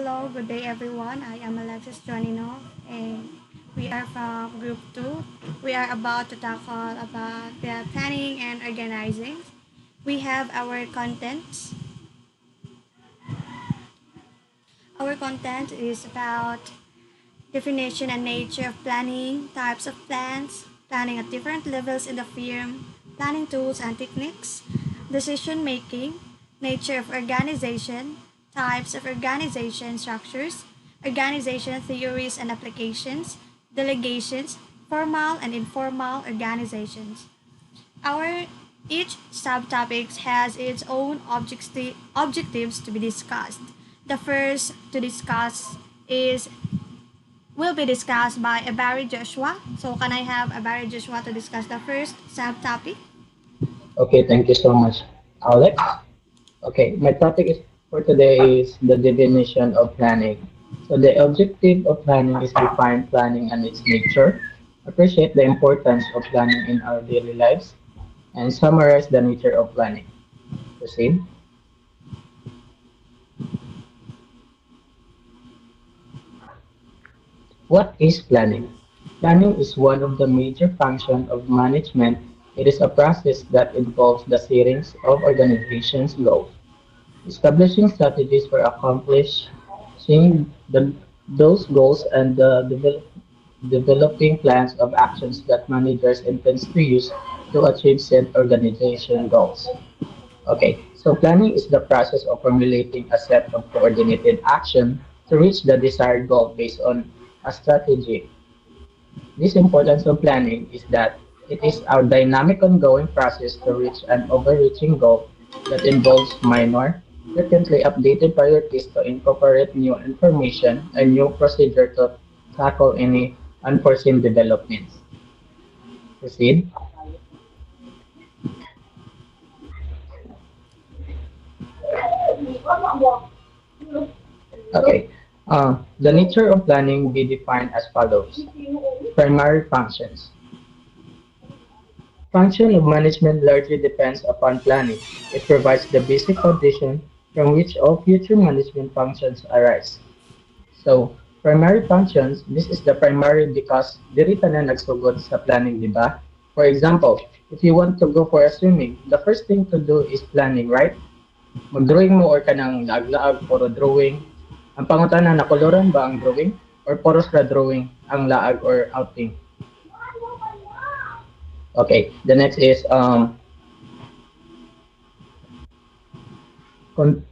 Hello, good day everyone. I am Alexis Jonino and we are from Group 2. We are about to tackle about the planning and organizing. We have our contents. Our content is about definition and nature of planning, types of plans, planning at different levels in the firm, planning tools and techniques, decision making, nature of organization, types of organization structures, organization theories and applications, delegations, formal and informal organizations. Our each subtopic has its own objectives to be discussed. The first to discuss is will be discussed by Abari Joshua. So can I have Abari Joshua to discuss the first subtopic? Okay, thank you so much, Alex. Okay, my topic is for today is the definition of planning. So the objective of planning is define planning and its nature, appreciate the importance of planning in our daily lives, and summarize the nature of planning. Proceed. What is planning? Planning is one of the major functions of management. It is a process that involves the settings of organizations' goals, establishing strategies for accomplishing those goals and developing plans of actions that managers intend to use to achieve said organization goals. Okay, so planning is the process of formulating a set of coordinated action to reach the desired goal based on a strategy. This importance of planning is that it is a dynamic ongoing process to reach an overreaching goal that involves minor, frequently updated priorities to incorporate new information and new procedure to tackle any unforeseen developments. Proceed. Okay. The nature of planning be defined as follows. Primary functions. Function of management largely depends upon planning. It provides the basic foundation from which all future management functions arise. So, primary functions, this is the primary because diri tanan nagsugod sa planning, di ba? For example, if you want to go for a swimming, the first thing to do is planning, right? Mag-drawing mo or kanang laag-laag, puro drawing. Ang pangutana, nakoloran ba ang drawing? Or poros na drawing ang laag or outing? Okay, the next is con-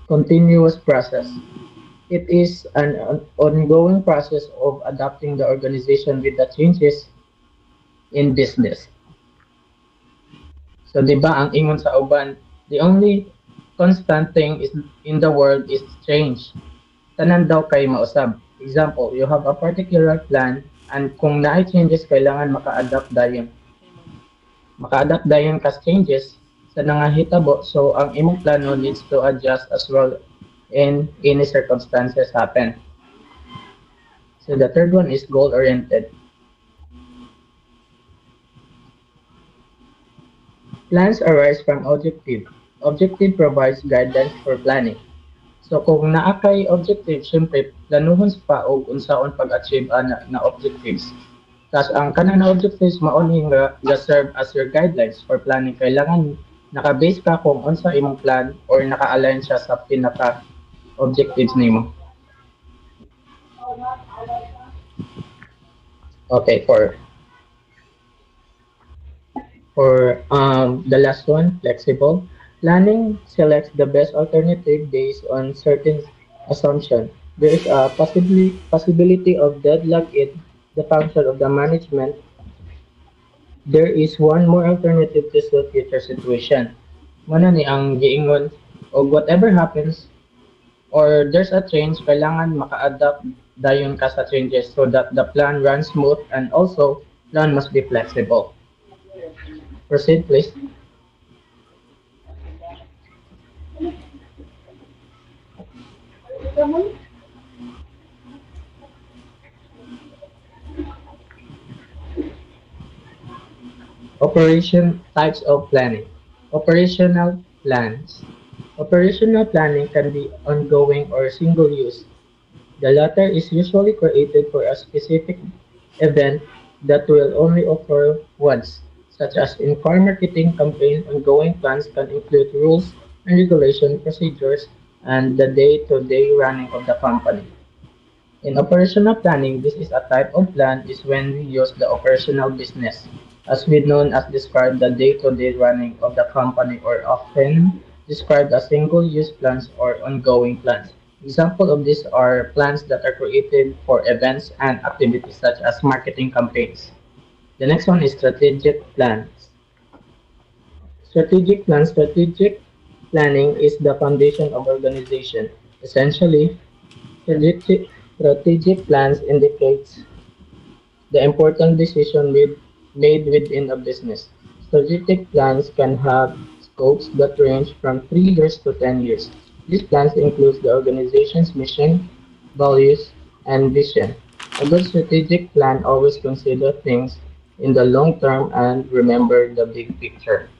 continuous process. It is an ongoing process of adapting the organization with the changes in business. So, di ba, ang ingon sa uban, the only constant thing is in the world is change. Tanan daw kay mausab. Example, you have a particular plan and kung naay changes, kailangan maka-adapt dayon. Maka-adapt dayon kas changes sa nangahitabo. So, ang imong plano needs to adjust as well in any circumstances happen. So, the third one is goal-oriented. Plans arise from objective. Objective provides guidance for planning. So kung naa kay objective, syempre planuhon pa og unsaon pag-achieve ana na objectives. Tas ang kanang na objectives mao ni nga serve as your guidelines for planning. Kailangan naka-base ka kung unsa imong plan or naka-align siya sa pinaka objectives nimo. Okay, for the last one, flexible. Planning selects the best alternative based on certain assumption. There is a possibility of deadlock in the function of the management. There is one more alternative to suit future situation. Muna ni ang giingon o whatever happens or there's a change, kailangan maka-adapt dayon ka sa changes so that the plan runs smooth and also plan must be flexible. Proceed, please. Operation types of planning. Operational plans. Operational planning can be ongoing or single use. The latter is usually created for a specific event that will only occur once, such as in car marketing campaign. Ongoing plans can include rules and regulation procedures and the day-to-day running of the company. In operational planning, this is a type of plan is when we use the operational business, as we known as describe the day-to-day running of the company or often described as single-use plans or ongoing plans. Example of these are plans that are created for events and activities such as marketing campaigns. The next one is strategic plans. Strategic planning is the foundation of organization. Essentially, strategic plans indicates the important decision made within a business. Strategic plans can have scopes that range from 3 years to 10 years. These plans include the organization's mission, values, and vision. A good strategic plan always considers things in the long term and remember the big picture.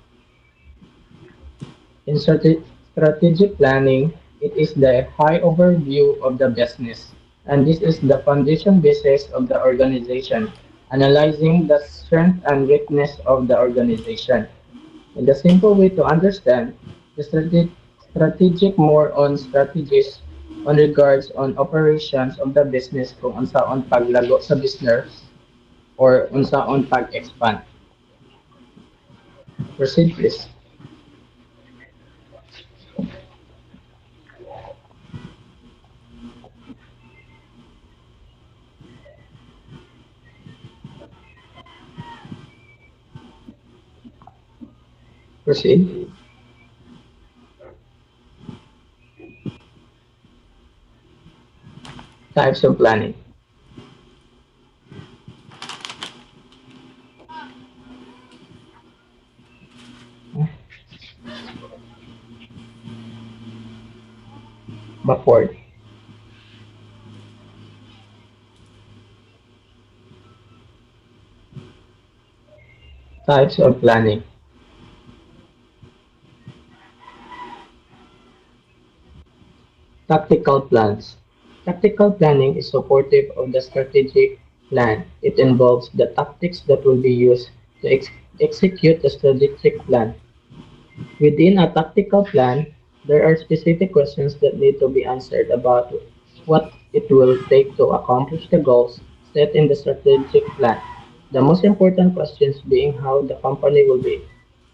In strategic planning, it is the high overview of the business, and this is the foundation basis of the organization, analyzing the strength and weakness of the organization. In the simple way to understand, the strategic more on strategies on regards on operations of the business kung unsaon paglago sa business or unsaon pag-expand. Proceed please. Proceed. Types of planning. Backward. Types of planning. Tactical plans. Tactical planning is supportive of the strategic plan. It involves the tactics that will be used to execute the strategic plan. Within a tactical plan, there are specific questions that need to be answered about what it will take to accomplish the goals set in the strategic plan. The most important questions being how the company will be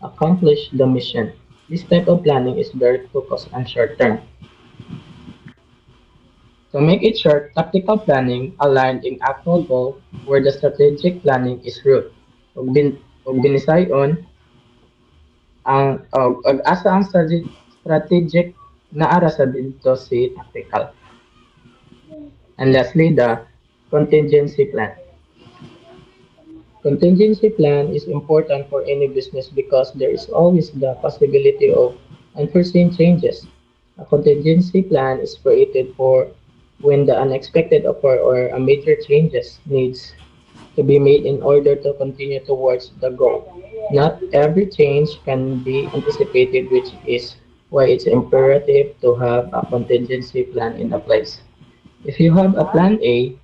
accomplish the mission. This type of planning is very focused on short term. To make it short, tactical planning aligned in actual goal where the strategic planning is root. Ug binisayon ug asa ang strategic naara sa didto si tactical. And lastly, the contingency plan. Contingency plan is important for any business because there is always the possibility of unforeseen changes. A contingency plan is created for when the unexpected occur or a major changes needs to be made in order to continue towards the goal. Not every change can be anticipated, which is why it's imperative to have a contingency plan in place. If you have a plan A,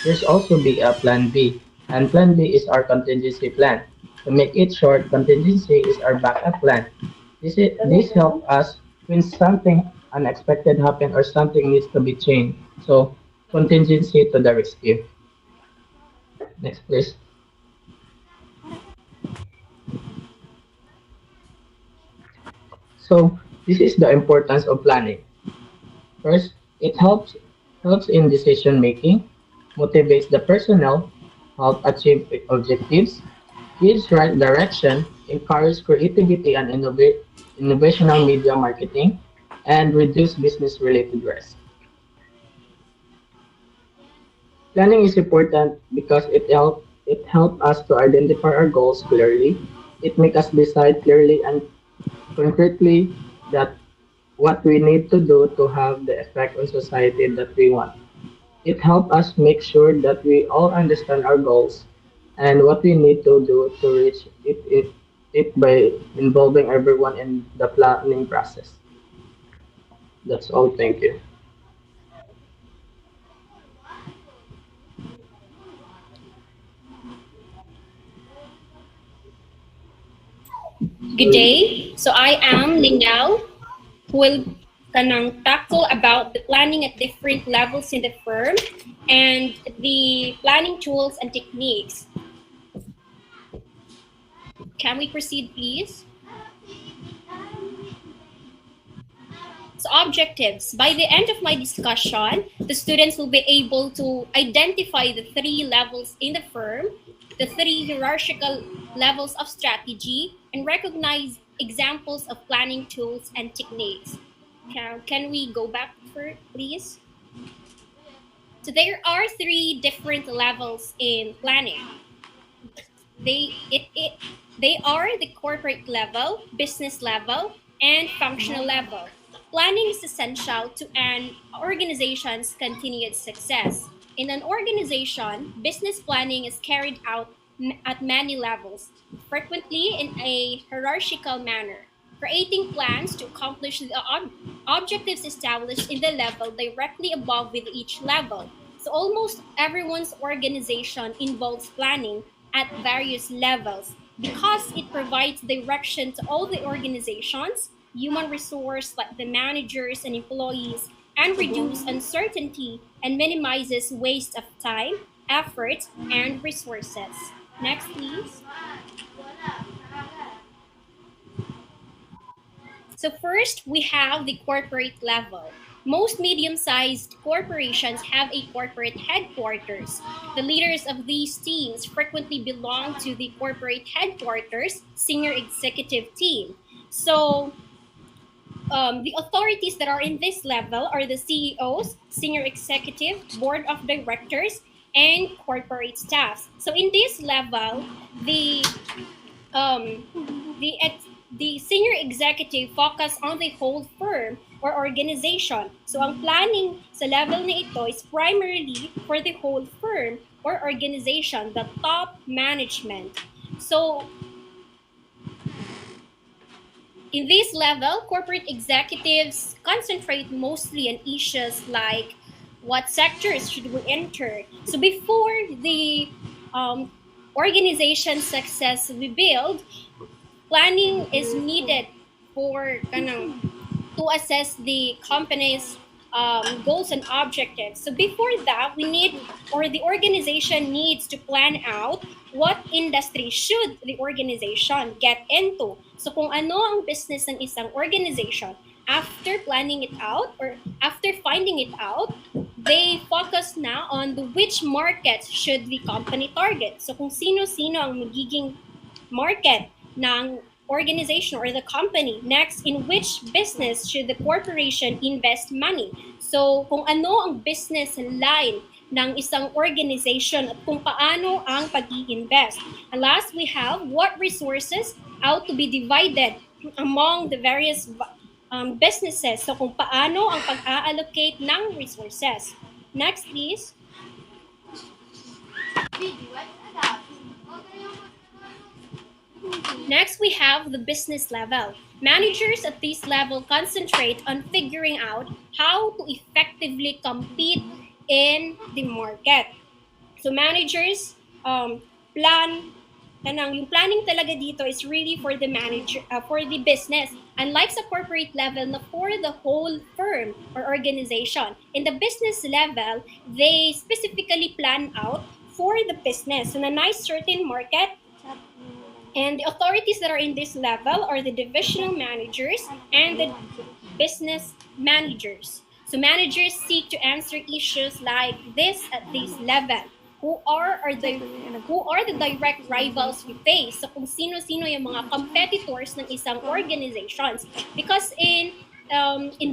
there's also be a plan B, and plan B is our contingency plan. To make it short, contingency is our backup plan. This helps us when something unexpected happen or something needs to be changed. So contingency to the rescue. Next, please. So this is the importance of planning. First, it helps in decision making, motivates the personnel, help achieve objectives, gives right direction, encourages creativity and innovational media marketing, and reduce business related risk. Planning is important because it help us to identify our goals clearly. It make us decide clearly and concretely that what we need to do to have the effect on society that we want. It helps us make sure that we all understand our goals and what we need to do to reach it by involving everyone in the planning process. That's all. Thank you. Good day. So I am Lingao, who will tackle about the planning at different levels in the firm and the planning tools and techniques. Can we proceed, please? So objectives. By the end of my discussion, the students will be able to identify the three levels in the firm, the three hierarchical levels of strategy, and recognize examples of planning tools and techniques. Can we go back for please? So there are three different levels in planning. They are the corporate level, business level, and functional level. Planning is essential to an organization's continued success. In an organization, business planning is carried out at many levels, frequently in a hierarchical manner, creating plans to accomplish the objectives established in the level directly above with each level. So almost everyone's organization involves planning at various levels because it provides direction to all the organizations, human resource like the managers and employees, and reduce uncertainty and minimizes waste of time, effort, and resources. Next, please. So first, we have the corporate level. Most medium-sized corporations have a corporate headquarters. The leaders of these teams frequently belong to the corporate headquarters senior executive team. So the authorities that are in this level are the CEOs, senior executive, board of directors, and corporate staffs. So in this level, um, the the senior executive focus on the whole firm or organization. So ang planning sa level na ito is primarily for the whole firm or organization, the top management. So in this level, corporate executives concentrate mostly on issues like what sectors should we enter. So before the organization success we build, planning is needed for to assess the company's goals and objectives. So before that, we need or the organization needs to plan out what industry should the organization get into. So kung ano ang business ng isang organization, after planning it out or after finding it out, they focus na on the which markets should the company target. So kung sino-sino ang magiging market ng organization or the company. Next, in which business should the corporation invest money? So, kung ano ang business line ng isang organization at kung paano ang pag-i-invest. And last, we have what resources out to be divided among the various businesses. So, kung paano ang pag-a-allocate ng resources. Next, please. Next, we have the business level. Managers at this level concentrate on figuring out how to effectively compete in the market. So managers plan, yung planning talaga dito is really for the manager, for the business. Unlike sa corporate level na for the whole firm or organization. In the business level, they specifically plan out for the business. So na nice certain market, and the authorities that are in this level are the divisional managers and the business managers. So managers seek to answer issues like this at this level. Who are the direct rivals we face? So kung sino-sino yung mga competitors ng isang organizations. Because in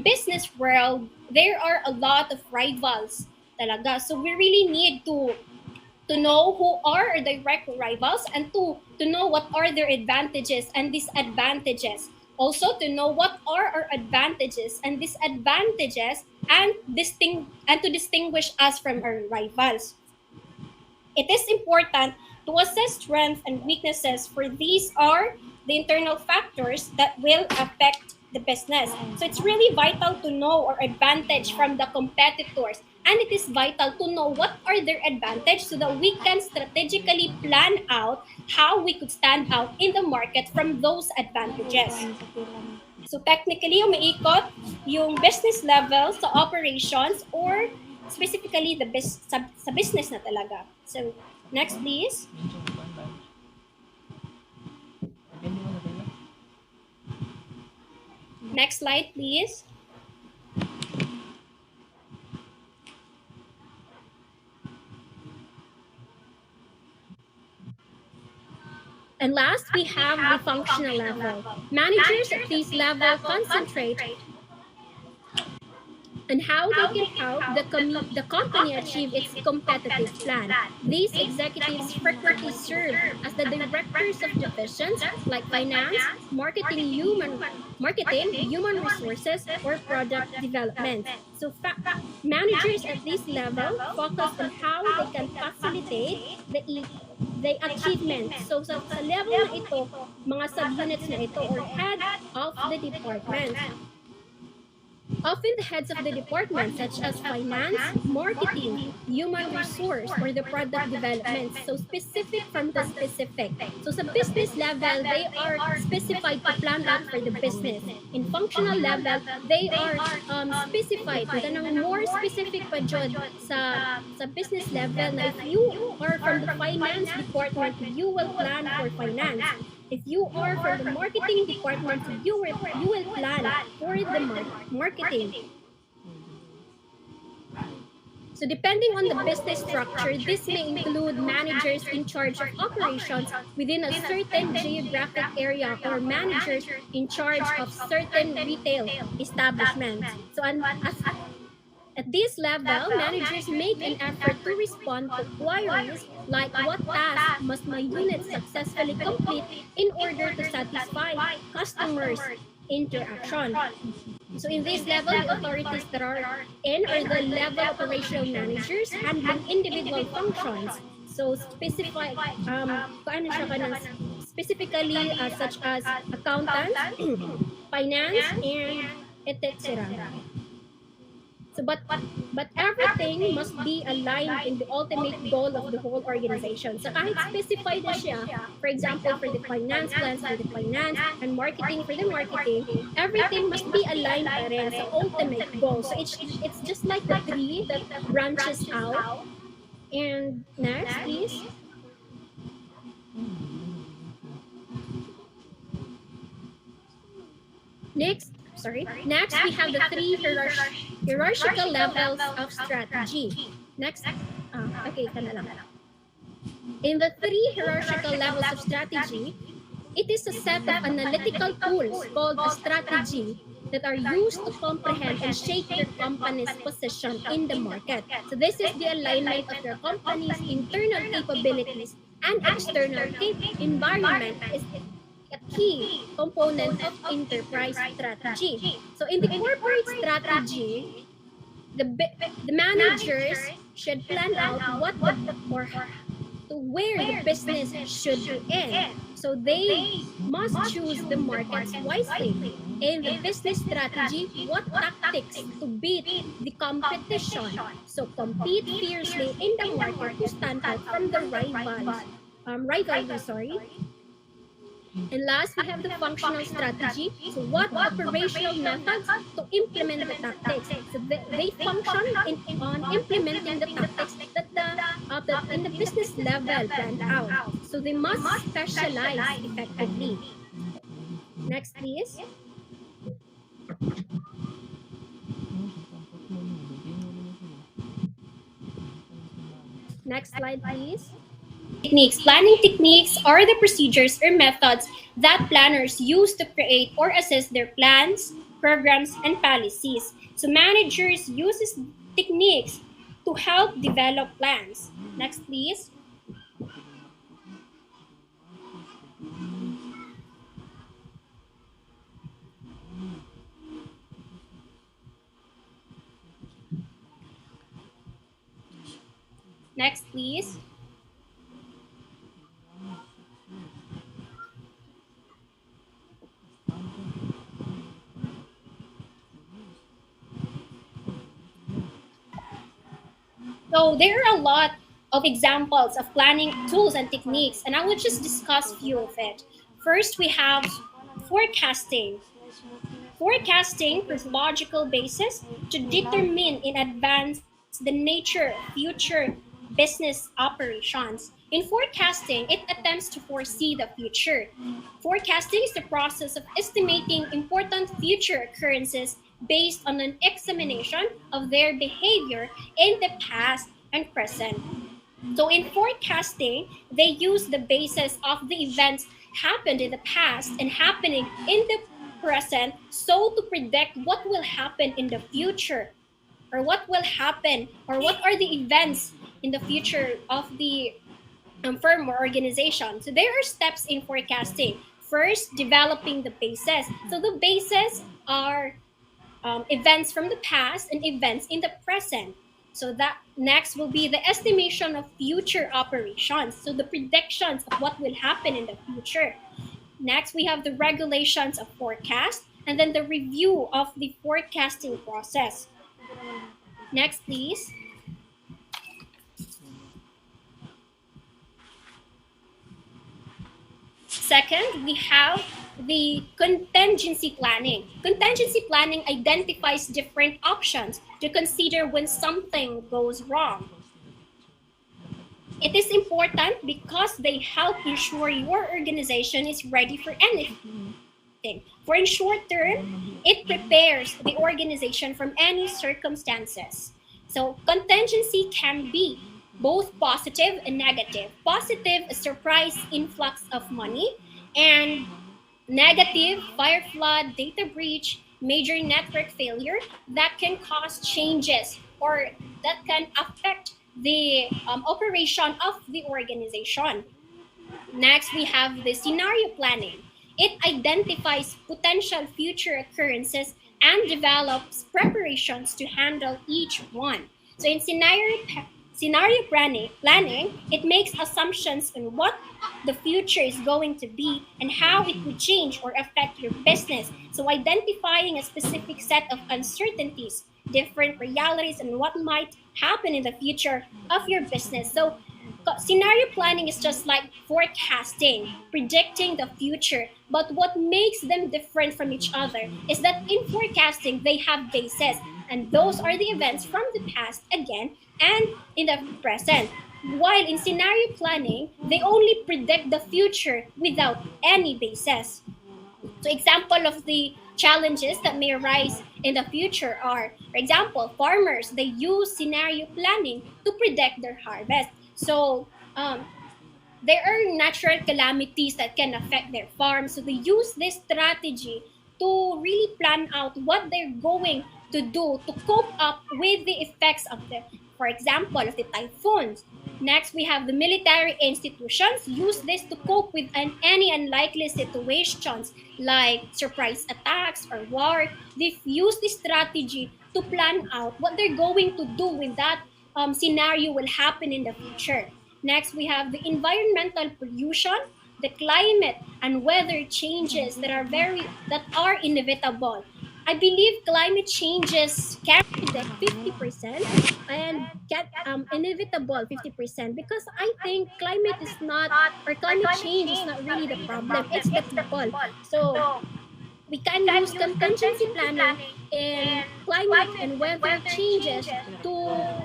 business world, there are a lot of rivals talaga. So we really need to know who are our direct rivals and to know what are their advantages and disadvantages. Also to know what are our advantages and disadvantages and to distinguish us from our rivals. It is important to assess strengths and weaknesses, for these are the internal factors that will affect the business. So it's really vital to know our advantage from the competitors And it is vital to know what are their advantages so that we can strategically plan out how we could stand out in the market from those advantages. So technically, umiikot yung business level sa operations or specifically sa business na talaga. So next please. Next slide please. And last, we have the functional level. Managers at this level concentrate on how they can help the company achieve its competitive plan. These executives frequently serve as the directors of divisions like finance, human resources, or product development. So managers at this level focus on how they can facilitate the achievement. So sa level na ito, mga subunits na ito or head of the department. Often the heads of the department, such as finance, marketing, human resource, or the product development. So specific from the specific. So sa business level, they are specified to plan out for the business. In functional level, they are specified. Kanang more specific pa jud sa business level na if you are from the finance department, you will plan for finance. If you are from the marketing department, you will plan for the marketing. So depending on the business structure, this may include managers in charge of operations within a certain geographic area or managers in charge of certain retail establishments. So at this level, managers make an effort to respond to queries like what task must my unit successfully complete in order to satisfy customers' interaction. So in this level, the authorities that are in are the level operational managers handling individual functions. So paano siya kanang specifically such as accountants, finance, and etc. So, but everything must be aligned in the ultimate goal of the whole organization. So kahit specified na siya, for example, for the finance plans, for the finance, and marketing for the marketing, everything must be aligned pa rin sa ultimate goal. So it's just like the tree that branches out. And next, please. Next, we have the three hierarchical levels of strategy. Next, okay, ka na lang. In the three hierarchical levels of strategy, it is a set of analytical tools called a strategy that are used to comprehend and shape your company's position in the market. So this is the alignment of your company's internal capabilities and external environment is a key component of enterprise strategy. So in the corporate strategy, the managers should plan out to where the business should be in. So they must choose the markets wisely. In the business strategy, what tactics to beat the competition. So compete fiercely in the market to stand out from the rivalry. And last, we have the functional strategy. So what operational methods to implement the tactics. So they function on implementing the tactics that in the business level planned out. So they must specialize effectively. Next, please. Next slide, please. Techniques. Planning techniques are the procedures or methods that planners use to create or assess their plans, programs, and policies. So managers use techniques to help develop plans. Next, please. Next, please. So there are a lot of examples of planning tools and techniques, and I will just discuss few of it. First, we have forecasting. Forecasting with logical basis to determine in advance the nature of future business operations. In forecasting, it attempts to foresee the future. Forecasting is the process of estimating important future occurrences based on an examination of their behavior in the past and present. So in forecasting, they use the basis of the events happened in the past and happening in the present so to predict what will happen in the future, or what will happen, or what are the events in the future of the firm or organization. So there are steps in forecasting. First, developing the basis. So the bases are events from the past and events in the present. So that next will be the estimation of future operations. So the predictions of what will happen in the future. Next, we have the regulations of forecast, and then the review of the forecasting process. Next, please. Second, we have the contingency planning. Contingency planning identifies different options to consider when something goes wrong. It is important because they help ensure your organization is ready for anything. For in short term, it prepares the organization from any circumstances. So contingency can be both positive and negative. Positive, a surprise influx of money, and negative, fire flood, data breach, major network failure that can cause changes or that can affect the operation of the organization. Next, we have the scenario planning. It identifies potential future occurrences and develops preparations to handle each one. So in scenario planning, it makes assumptions on what the future is going to be and how it would change or affect your business. So identifying a specific set of uncertainties, different realities, and what might happen in the future of your business. So scenario planning is just like forecasting, predicting the future. But what makes them different from each other is that in forecasting, they have bases, and those are the events from the past again and in the present. While in scenario planning, they only predict the future without any basis. So example of the challenges that may arise in the future are, for example, farmers, they use scenario planning to predict their harvest. So there are natural calamities that can affect their farm. So they use this strategy to really plan out what they're going to do to cope up with the effects of the, for example, of the typhoons. Next, we have the military institutions use this to cope with any unlikely situations like surprise attacks or war. They've used this strategy to plan out what they're going to do when that scenario will happen in the future. Next, we have the environmental pollution, the climate and weather changes that are inevitable. I believe climate changes can predict 50% and get inevitable 50% because I think climate is not, or climate change is not really the problem. It's the people. So we can use contingency planning in climate and weather changes to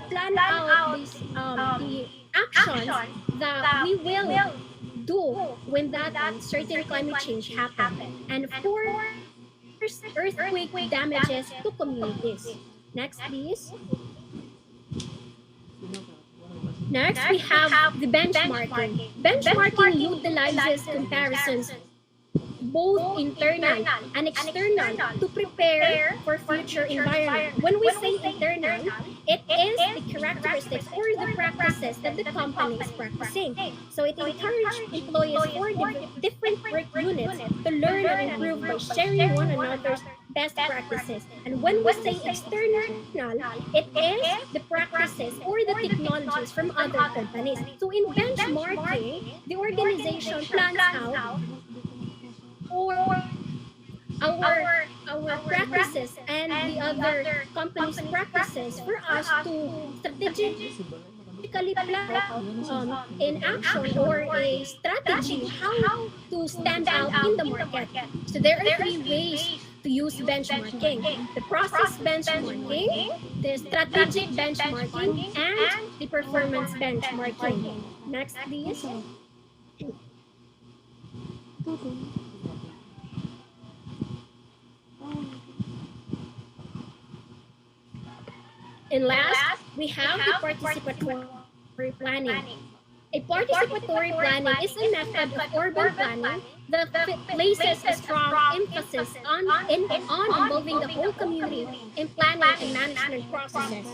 plan out these the actions that we will do when that certain climate change happen. And of course, earthquake damages to communities. Next, please. Next, we have the benchmarking. Benchmarking utilizes comparisons both internal and external to prepare for future environment. When we say internal, it is the characteristics or the practices that the company is practicing. So it encourages employees for different work units to learn and improve by sharing one another's best practices. And when we say external, it is the practices or the technologies from other companies. So in benchmarking, the organization plans out or our practices and the other companies' practices for us to strategically plan out an action or a strategy how to stand out in the market. So there are three ways to use benchmarking: the process benchmarking, the strategic benchmarking, and the performance benchmarking. Next, please. And last, we have the participatory planning. A participatory planning is a method of urban planning that places a strong emphasis on involving the whole community in planning and management processes.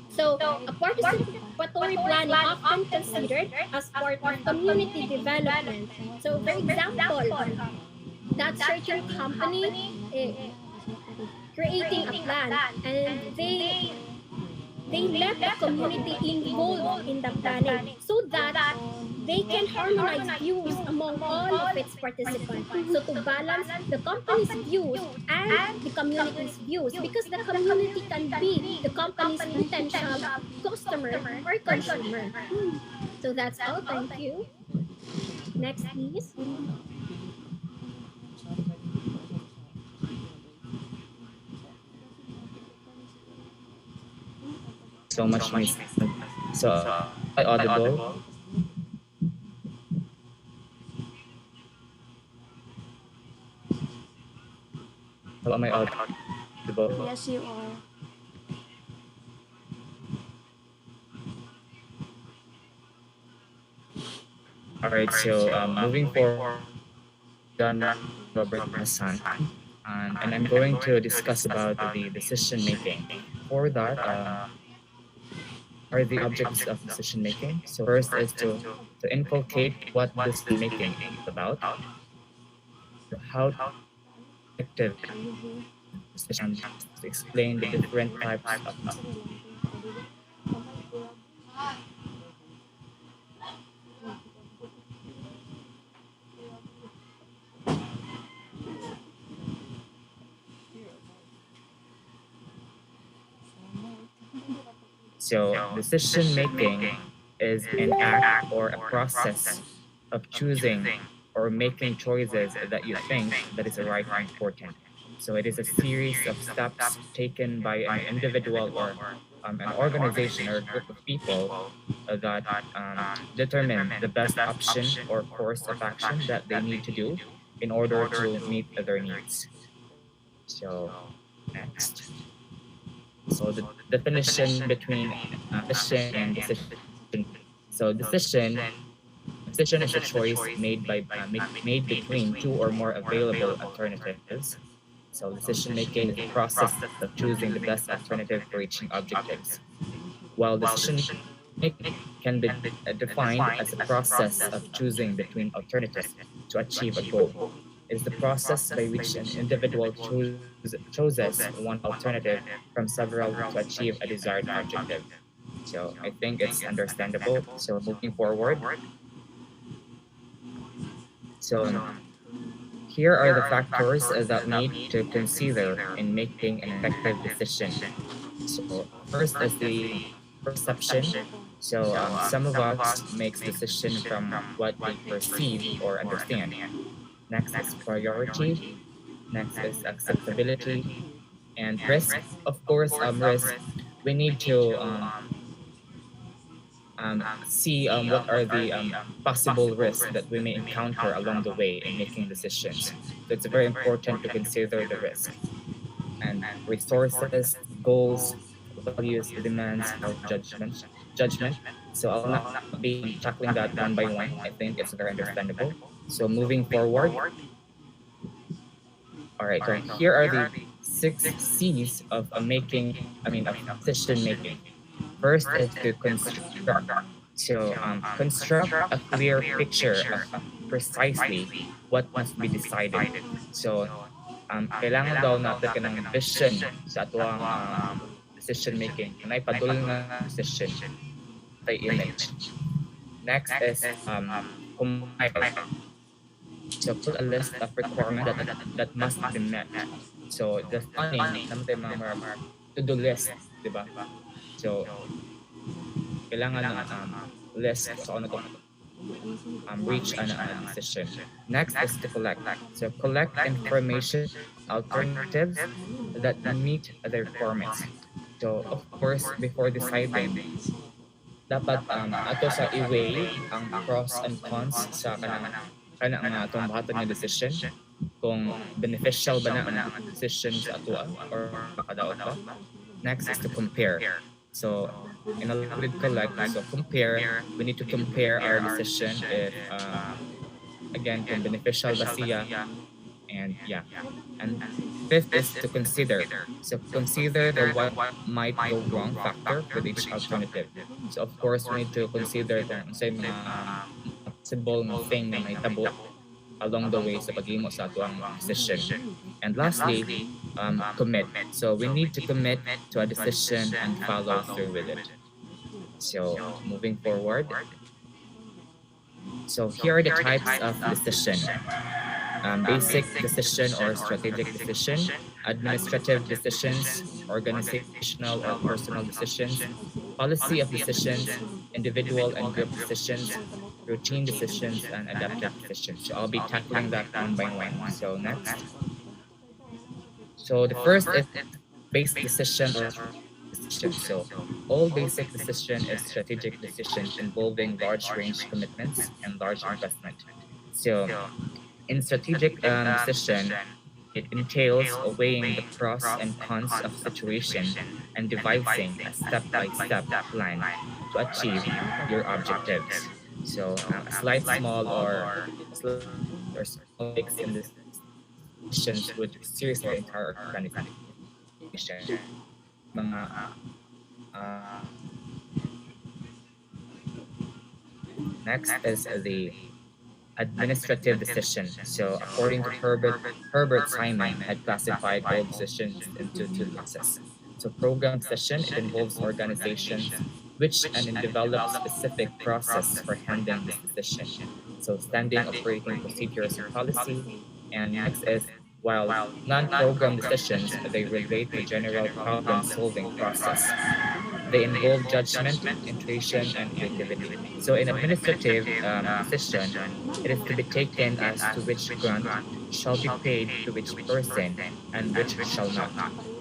So, a participatory planning often considered as part of community development. So, for example, that certain company eh, creating a plan, and they let the community involved in the planning so that they can harmonize views among all of its participants. So to balance the company's views and the community's views, because the community can be the company's potential customer or consumer. So that's all. Thank you. Next, please. So much, Miss. So, I audible. Hello, am I audible? Yes, you are. All right. So, moving forward, John Robert Hassan, and I'm going to discuss about the decision making. For that, are the objectives of decision making. So first is to inculcate what decision making is about, how effective decision, to explain the different types of so decision making is an act or a process of choosing or making choices that you think that is right and important. So it is a series of steps taken by an individual or an organization or a group of people that determine the best option or course of action that they need to do in order to meet their needs. So next. So the definition between decision and decision. So decision is a choice made between two or more available alternatives. So decision making is the process of choosing the best alternative for reaching objectives. While decision making can be defined as a process of choosing between alternatives to achieve a goal. It is the process by which an individual chooses one alternative from several to achieve a desired objective. So I think it's understandable. So moving forward, so here are the factors that need to consider in making an effective decision. So first is the perception. So some of us makes decision from what we perceive or understand. Next is priority. Next is acceptability and risk. Of course, risk. We need to see what are the possible risks that we may encounter along the way in making decisions. So it's very important to consider the risk and resources, goals, values, demands, or judgment. Judgment. So I'll not be tackling that one by one. I think it's very understandable. So moving forward. All right. So here are the 6 C's of making. Of decision making. First is to construct. So construct a clear picture of precisely what must be decided. So kailangan daw natin ka ng vision sa atuang decision making. Kanay padul nga decision kay image. Next is compile. So put a list of requirements that must be met. So the planning, naman tayo mga to-do list, di ba? So kailangan ng list so ano to reach an decision. Next is to collect. So collect information, alternatives that meet the requirements. So of course, before deciding, dapat ato sa i-weigh ang pros and cons sa kanang atong buhaton nga decision kung beneficial ba na ang decision sa ato or makadaot ba. Next is to compare. So in a with collect, so compare, we need to compare our decision if again kung beneficial ba siya, and yeah. And fifth is to consider. So consider the what might go wrong factor with each alternative. So of course we need to consider kung say mga possible thing na may tabo along the way sa paghimo sa atuang decision. And lastly, commit. So we need to commit to a decision and follow through with it. So moving forward. So here are the types of decision. Basic decision or strategic decision, administrative decisions, organizational or personal decisions, policy of decisions, individual and group decisions, routine decisions, and adaptive decisions. So I'll be tackling that one by one. So next. So the first is basic decision or decision. So all basic decision is strategic decisions involving large range commitments and large investment. So in strategic decision, it entails weighing the pros and cons of situation and devising a step-by-step plan to achieve your objectives. So a slight small or small mix in this decisions would seriously the entire organization. Mga next is the administrative decision. So according to Herbert Simon had classified all decisions into two classes. So program decision, it involves organizations which and develop specific process for handling this decision. So standing operating procedures and policy. And next is while non-program decisions, they relate to general problem-solving process. They involve judgment, intuition, and creativity. So in administrative decision, it is to be taken as to which grant shall be paid to which person and which shall not.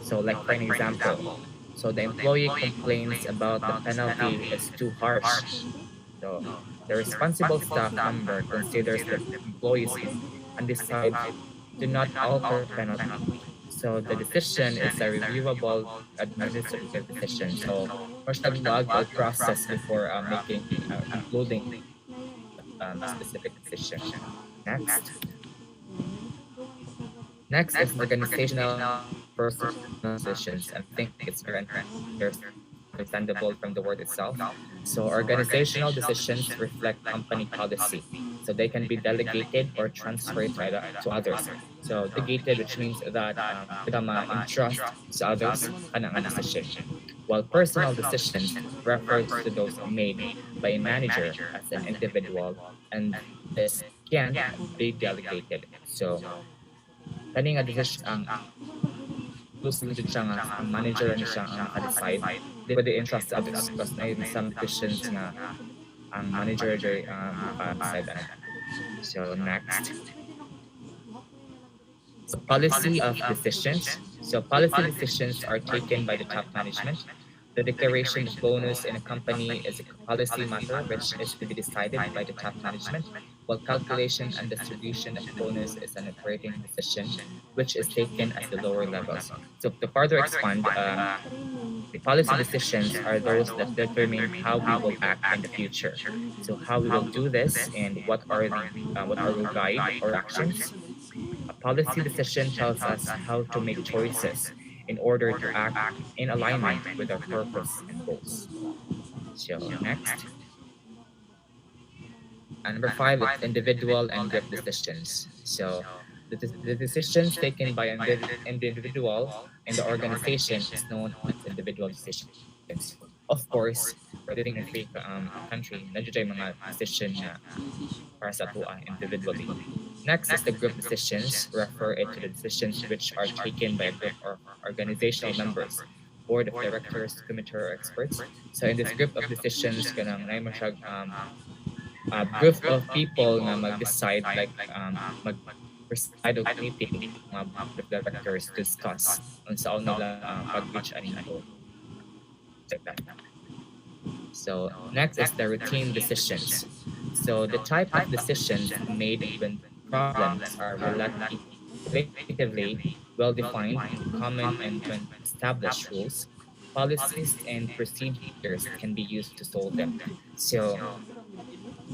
So like for an example, so the employee complains about the penalty is too harsh. So the responsible staff member considers the employee's and decides to not alter penalty. So the decision is a reviewable administrative decision. So first log a process before making including specific decision. Next is organizational personal decisions. I think it's very understandable from the word itself. So organizational decisions reflect company policy. So they can be delegated or transferred to others. So delegated, which means that entrust to others an decision. While personal decisions refers to those made by a manager as an individual, and this can be delegated. So kaning nga decision ang loosely siya nga ang manager ni siya ang naka-decide, di ba entrust to others because may some decisions na ang manager ay naka-decide. So next. So policy of decisions. So policy decisions are taken by the top management. The declaration of bonus in a company is a policy matter which is to be decided by the top management, while calculation and distribution of bonus is an operating decision which is taken at the lower levels. So to further expand, the policy decisions are those that determine how we will act in the future. So how we will do this and what are the guide or actions. A policy decision tells us how to make choices in order to act in alignment with our purpose and goals. So next. And number 5 is individual and group decisions. So the decisions taken by an individual in the organization is known as individual decisions. Of course, within a free country, nandiyo mga decision na para sa tuwa individually. Next is the group decisions. Refer it to the decisions which are taken by a group of organizational members, board of directors, committee, or experts. So in this group of decisions, kanang na mo siya, a group of people nga mag-decide like mag-preside of meeting mga board of directors to discuss on saan nila pag-reach aning goal. Like that. So next is the routine decisions. So the type of decisions made when problems are relatively well defined, common, and when established rules, policies, and procedures can be used to solve them. So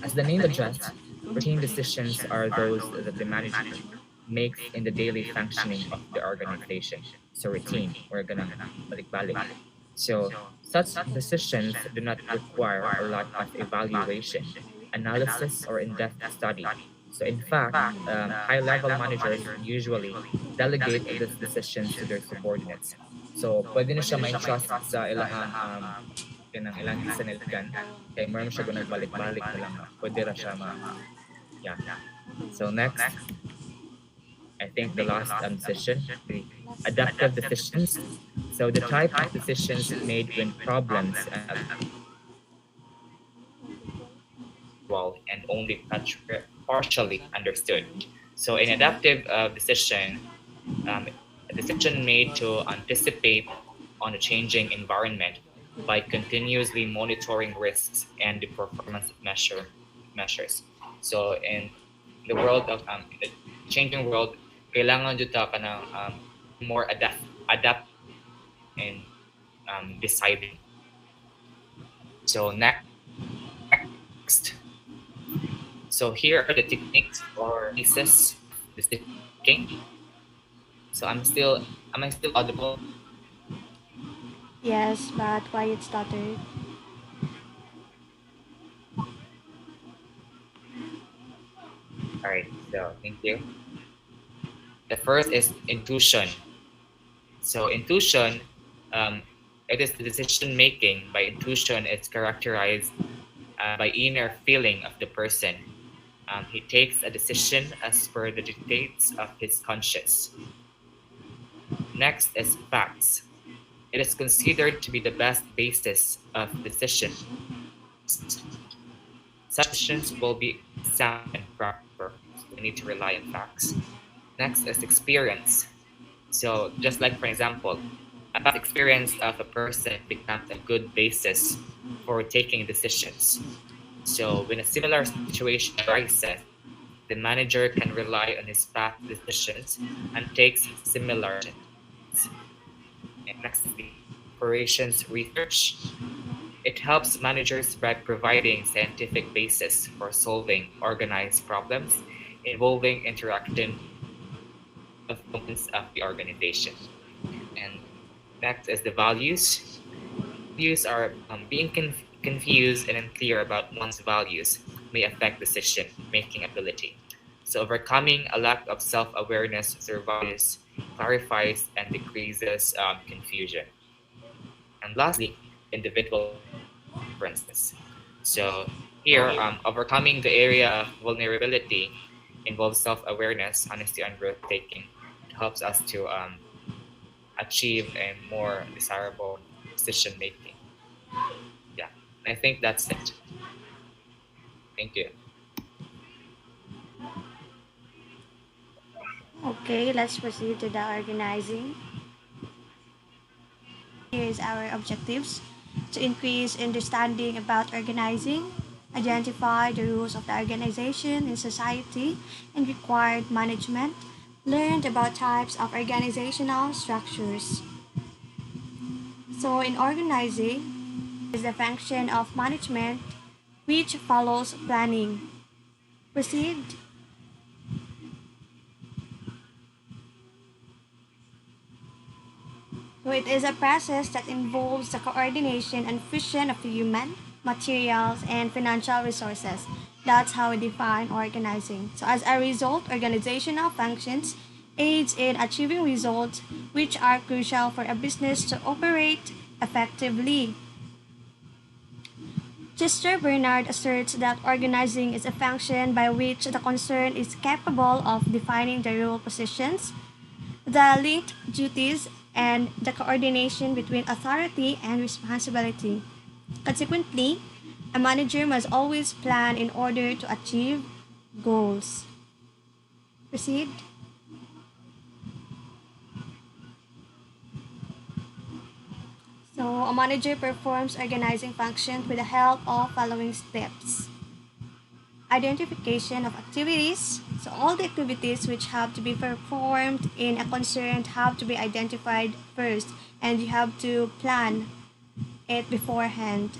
as the name suggests, routine decisions are those that the manager makes in the daily functioning of the organization. So routine, we're gonna balik-balik. So such decisions do not require a lot of evaluation, analysis, or in-depth study. So in fact, high-level managers usually delegate these decisions to their subordinates. So pwede na siya ma-entrust sa ilahang ilang isanilgan kay meron siya kung nagbalik-balik na lang pwede ra siya yeah. So next, I think the last decision, the adaptive decisions. So the type of decisions made when problems well and only partially understood. So an adaptive decision, a decision made to anticipate on a changing environment by continuously monitoring risks and the performance measures. So in the world of the changing world, kailangan jud ta kanang more adapt and deciding. So next, so here are the techniques or pieces decision making. So am I still audible? Yes, but quiet stuttered. All right, so thank you. The first is intuition. So intuition, it is the decision making by intuition. It's characterized by inner feeling of the person. He takes a decision as per the dictates of his conscience. Next is facts. It is considered to be the best basis of decision. Such decisions will be sound and proper. So we need to rely on facts. Next is experience. So just like for example, a past experience of a person becomes a good basis for taking decisions. So when a similar situation arises, the manager can rely on his past decisions and takes similar actions. And next is the operations research. It helps managers by providing scientific basis for solving organized problems involving interaction of components of the organization. And next is the values. Values are being confused and unclear about one's values may affect decision-making ability. So overcoming a lack of self-awareness through values clarifies and decreases confusion. And lastly, individual differences. So here, overcoming the area of vulnerability involves self-awareness, honesty, and risk-taking. It helps us to achieve a more desirable decision-making. Yeah, I think that's it. Thank you. Okay, let's proceed to the organizing. Here is our objectives: to increase understanding about organizing, identify the rules of the organization in society and required management, learned about types of organizational structures. So in organizing is the function of management which follows planning. Proceed. So it is a process that involves the coordination and fusion of human, materials, and financial resources. That's how we define organizing. So as a result, organizational functions aids in achieving results which are crucial for a business to operate effectively. Chester Bernard asserts that organizing is a function by which the concern is capable of defining the role positions, the linked duties, and the coordination between authority and responsibility. Consequently, a manager must always plan in order to achieve goals. Proceed. So, a manager performs organizing functions with the help of following steps. Identification of activities. So, all the activities which have to be performed in a concern have to be identified first, and you have to plan it beforehand.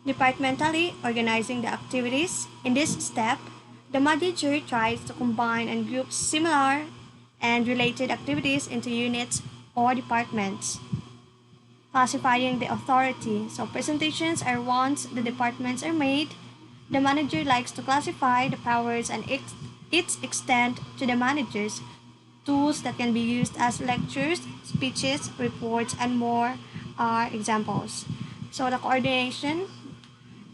Departmentally organizing the activities. In this step, the manager tries to combine and group similar and related activities into units or departments. Classifying the authority. So presentations are once the departments are made. The manager likes to classify the powers and its extent to the managers. Tools that can be used as lectures, speeches, reports, and more are examples. So the coordination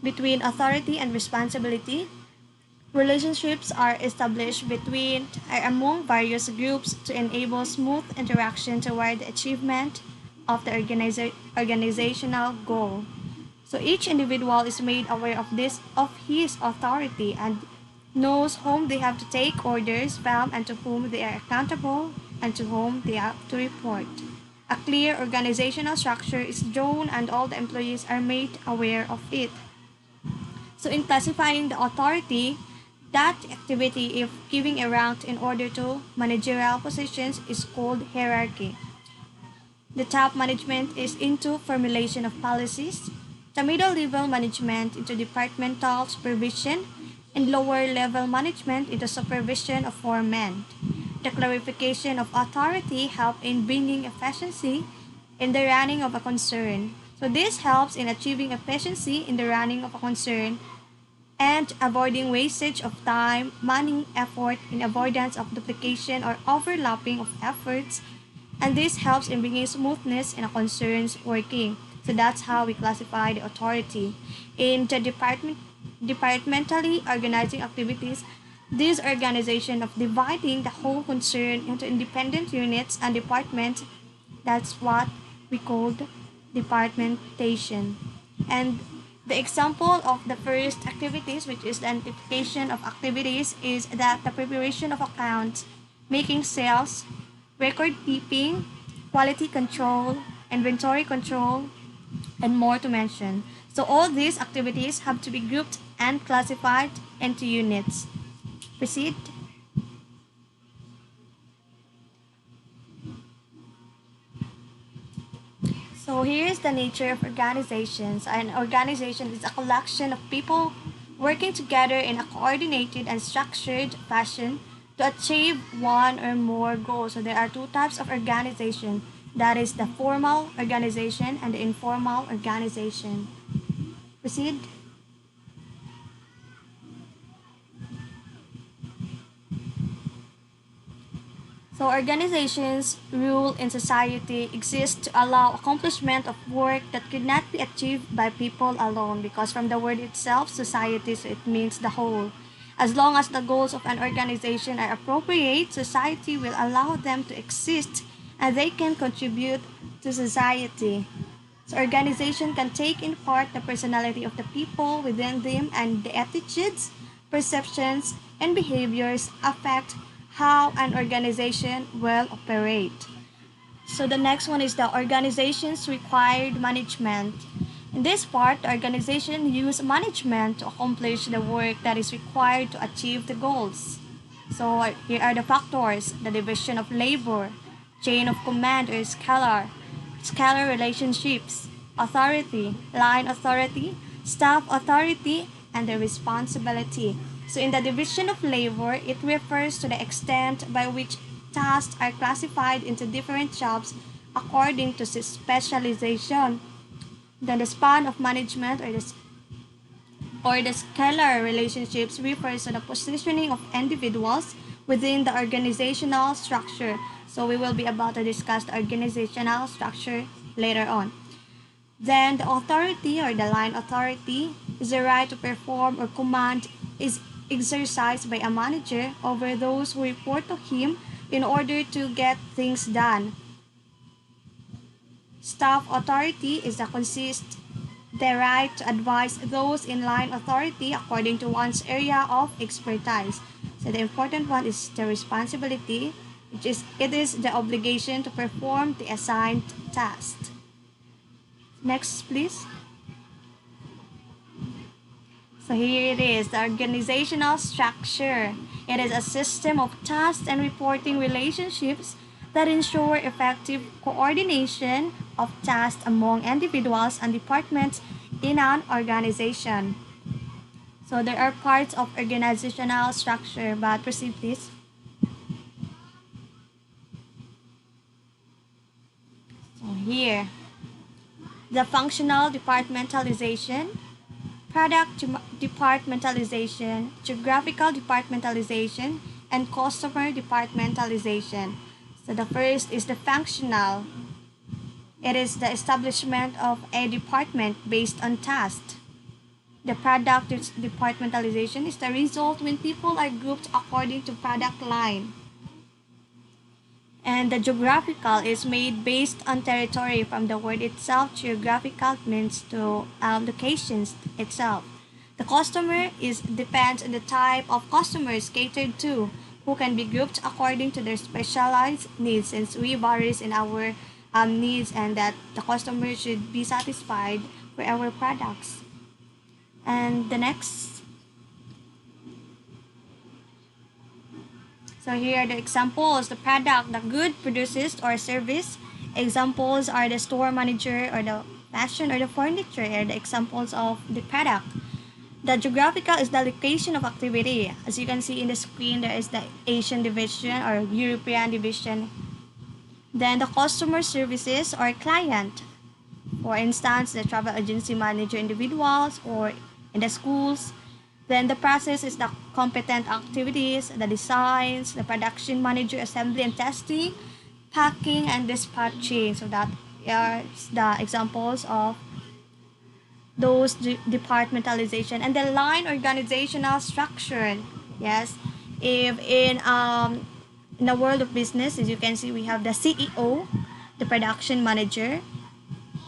between authority and responsibility. Relationships are established between or among various groups to enable smooth interaction toward the achievement of the organizational goal. So each individual is made aware of his authority and knows whom they have to take orders from and to whom they are accountable and to whom they have to report. A clear organizational structure is drawn and all the employees are made aware of it. So in classifying the authority, that activity if giving a rank in order to managerial positions is called hierarchy. The top management is into formulation of policies, the middle level management into departmental supervision, and lower level management into supervision of foremen. The clarification of authority help in bringing efficiency in the running of a concern. So this helps in achieving efficiency in the running of a concern and avoiding wastage of time, money, effort in avoidance of duplication or overlapping of efforts, and this helps in bringing smoothness in a concern's working. So that's how we classify the authority. In the departmentally organizing activities, this organization of dividing the whole concern into independent units and departments, that's what we called departmentation. And the example of the first activities, which is the identification of activities, is that the preparation of accounts, making sales, record keeping, quality control, inventory control, and more to mention. So all these activities have to be grouped and classified into units. Proceed. So here is the nature of organizations. An organization is a collection of people working together in a coordinated and structured fashion to achieve one or more goals. So there are two types of organization. That is the formal organization and the informal organization. Proceed. So organizations rule in society exist to allow accomplishment of work that could not be achieved by people alone because from the word itself, society, so it means the whole. As long as the goals of an organization are appropriate, society will allow them to exist and they can contribute to society. So organization can take in part the personality of the people within them and the attitudes, perceptions, and behaviors affect how an organization will operate. So the next one is the organization's required management. In this part, the organization use management to accomplish the work that is required to achieve the goals. So here are the factors: the division of labor, chain of command or scalar relationships, authority, line authority, staff authority, and the responsibility. So in the division of labor, it refers to the extent by which tasks are classified into different jobs according to specialization. Then the span of management or the scalar relationships refers to the positioning of individuals within the organizational structure. So we will be about to discuss the organizational structure later on. Then the authority or the line authority is the right to perform or command is exercised by a manager over those who report to him in order to get things done. Staff authority is the consist the right to advise those in line authority according to one's area of expertise. So the important one is the responsibility, which is it is the obligation to perform the assigned task. Next, please. So here it is, the organizational structure. It is a system of tasks and reporting relationships that ensure effective coordination of tasks among individuals and departments in an organization. So there are parts of organizational structure, but proceed please. So here, the functional departmentalization, product departmentalization, geographical departmentalization, and customer departmentalization. So the first is the functional. It is the establishment of a department based on tasks. The product departmentalization is the result when people are grouped according to product line. And the geographical is made based on territory from the word itself. Geographical means to locations itself. The customer is depends on the type of customers catered to, who can be grouped according to their specialized needs, since we varies in our needs and that the customer should be satisfied for our products. And the next, so here are the examples. The product, the good produces or service. Examples are the store manager or the fashion or the furniture are the examples of the product. The geographical is the location of activity. As you can see in the screen, there is the Asian division or European division. Then the customer services or client. For instance, the travel agency manager individuals or in the schools. Then the process is the competent activities, the designs, the production manager, assembly and testing, packing and dispatching. So that are the examples of those departmentalization and the line organizational structure. Yes, if in the world of business, as you can see, we have the CEO, the production manager,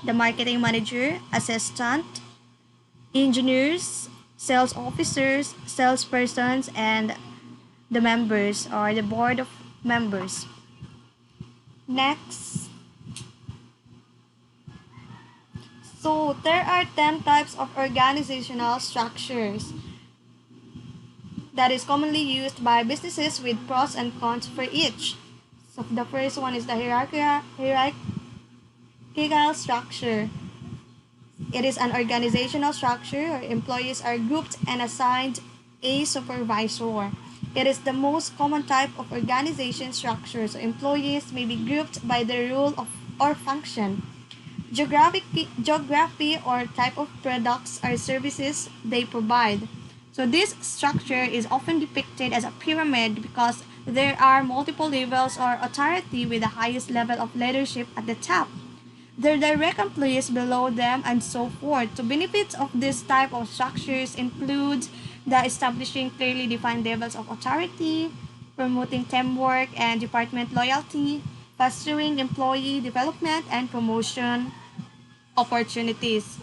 the marketing manager, assistant, engineers, sales officers, salespersons, and the members or the board of members. Next, so there are 10 types of organizational structures that is commonly used by businesses with pros and cons for each. So the first one is the hierarchical structure. It is an organizational structure where employees are grouped and assigned a supervisor. It is the most common type of organization structure, so employees may be grouped by the role of or function. Geography or type of products or services they provide. So this structure is often depicted as a pyramid because there are multiple levels or authority with the highest level of leadership at the top, their direct employees below them, and so forth. So benefits of this type of structures include the establishing clearly defined levels of authority, promoting teamwork and department loyalty, fostering employee development and promotion opportunities.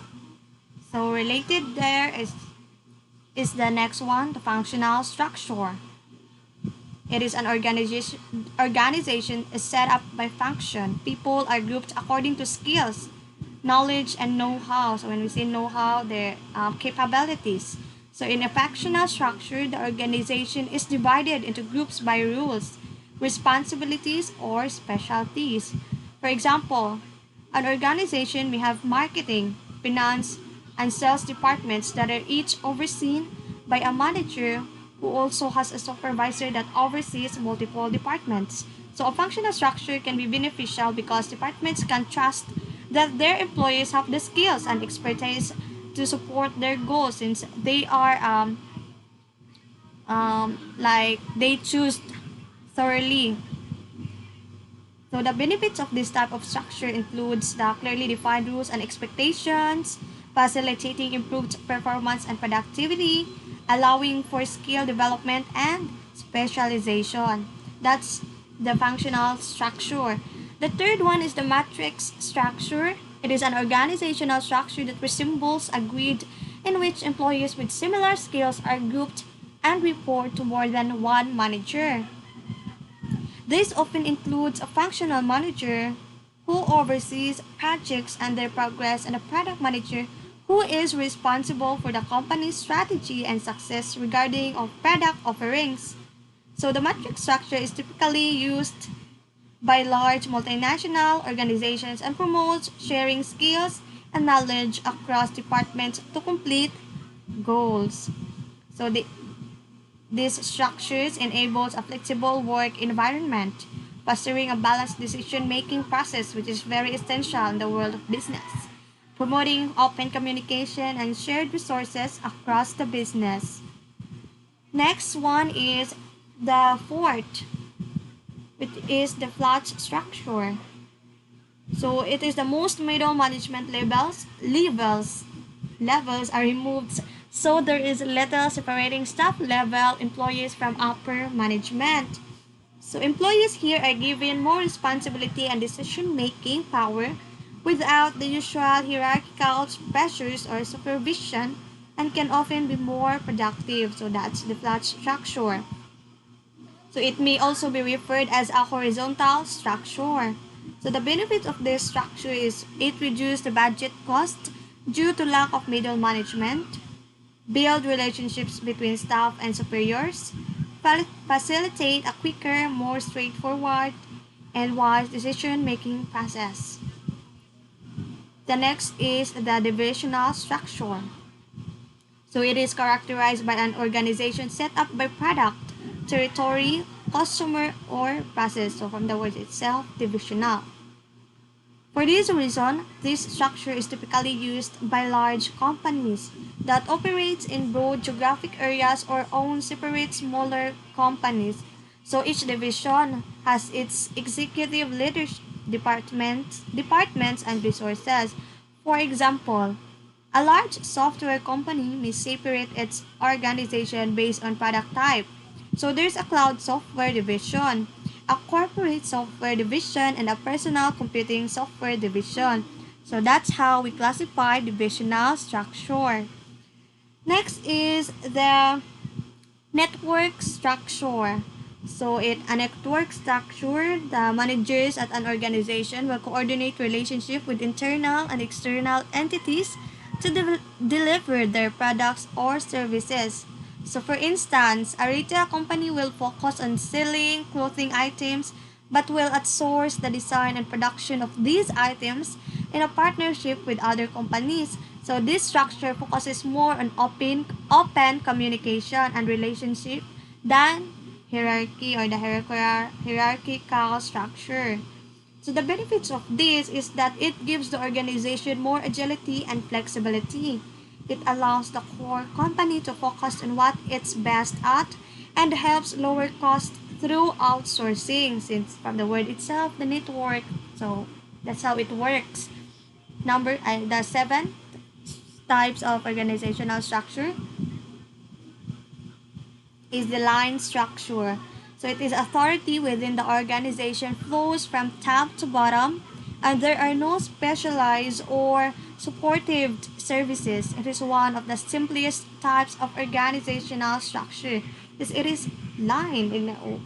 So related there is the next one, the functional structure. It is an organization is set up by function. People are grouped according to skills, knowledge, and know-how. So when we say know-how, their capabilities. So in a functional structure, the organization is divided into groups by rules, responsibilities, or specialties. For example, an organization may have marketing, finance, and sales departments that are each overseen by a manager who also has a supervisor that oversees multiple departments. So a functional structure can be beneficial because departments can trust that their employees have the skills and expertise to support their goals, since they are like they choose thoroughly. So the benefits of this type of structure includes the clearly defined rules and expectations, facilitating improved performance and productivity, allowing for skill development and specialization. That's the functional structure. The third one is the matrix structure. It is an organizational structure that resembles a grid in which employees with similar skills are grouped and report to more than one manager. This often includes a functional manager who oversees projects and their progress and a product manager who is responsible for the company's strategy and success regarding of product offerings. So the matrix structure is typically used by large multinational organizations and promotes sharing skills and knowledge across departments to complete goals. So these structures enables a flexible work environment, fostering a balanced decision-making process which is very essential in the world of business, promoting open communication and shared resources across the business. Next one is the fourth, which is the flat structure. So it is the most middle management levels are removed, so there is little separating staff level employees from upper management. So employees here are given more responsibility and decision making power without the usual hierarchical pressures or supervision and can often be more productive. So that's the flat structure. So it may also be referred as a horizontal structure. So the benefit of this structure is it reduces the budget cost due to lack of middle management, build relationships between staff and superiors, facilitate a quicker, more straightforward, and wise decision-making process. The next is the divisional structure. So it is characterized by an organization set up by product, territory, customer, or process. So from the word itself, divisional. For this reason, this structure is typically used by large companies that operate in broad geographic areas or own separate smaller companies. So each division has its executive leadership departments and resources. For example, a large software company may separate its organization based on product type. So there's a cloud software division, a corporate software division, and a personal computing software division. So that's how we classify divisional structure. Next is the network structure. So in a network structure, the managers at an organization will coordinate relationship with internal and external entities to deliver their products or services. So for instance, a retail company will focus on selling clothing items but will outsource the design and production of these items in a partnership with other companies. So this structure focuses more on open communication and relationship than hierarchy or the hierarchical structure. So the benefits of this is that it gives the organization more agility and flexibility. It allows the core company to focus on what it's best at and helps lower costs through outsourcing since from the word itself, the network. So that's how it works. The seven types of organizational structure is the line structure. So it is authority within the organization flows from top to bottom and there are no specialized or supportive services. It is one of the simplest types of organizational structure. Because it is line,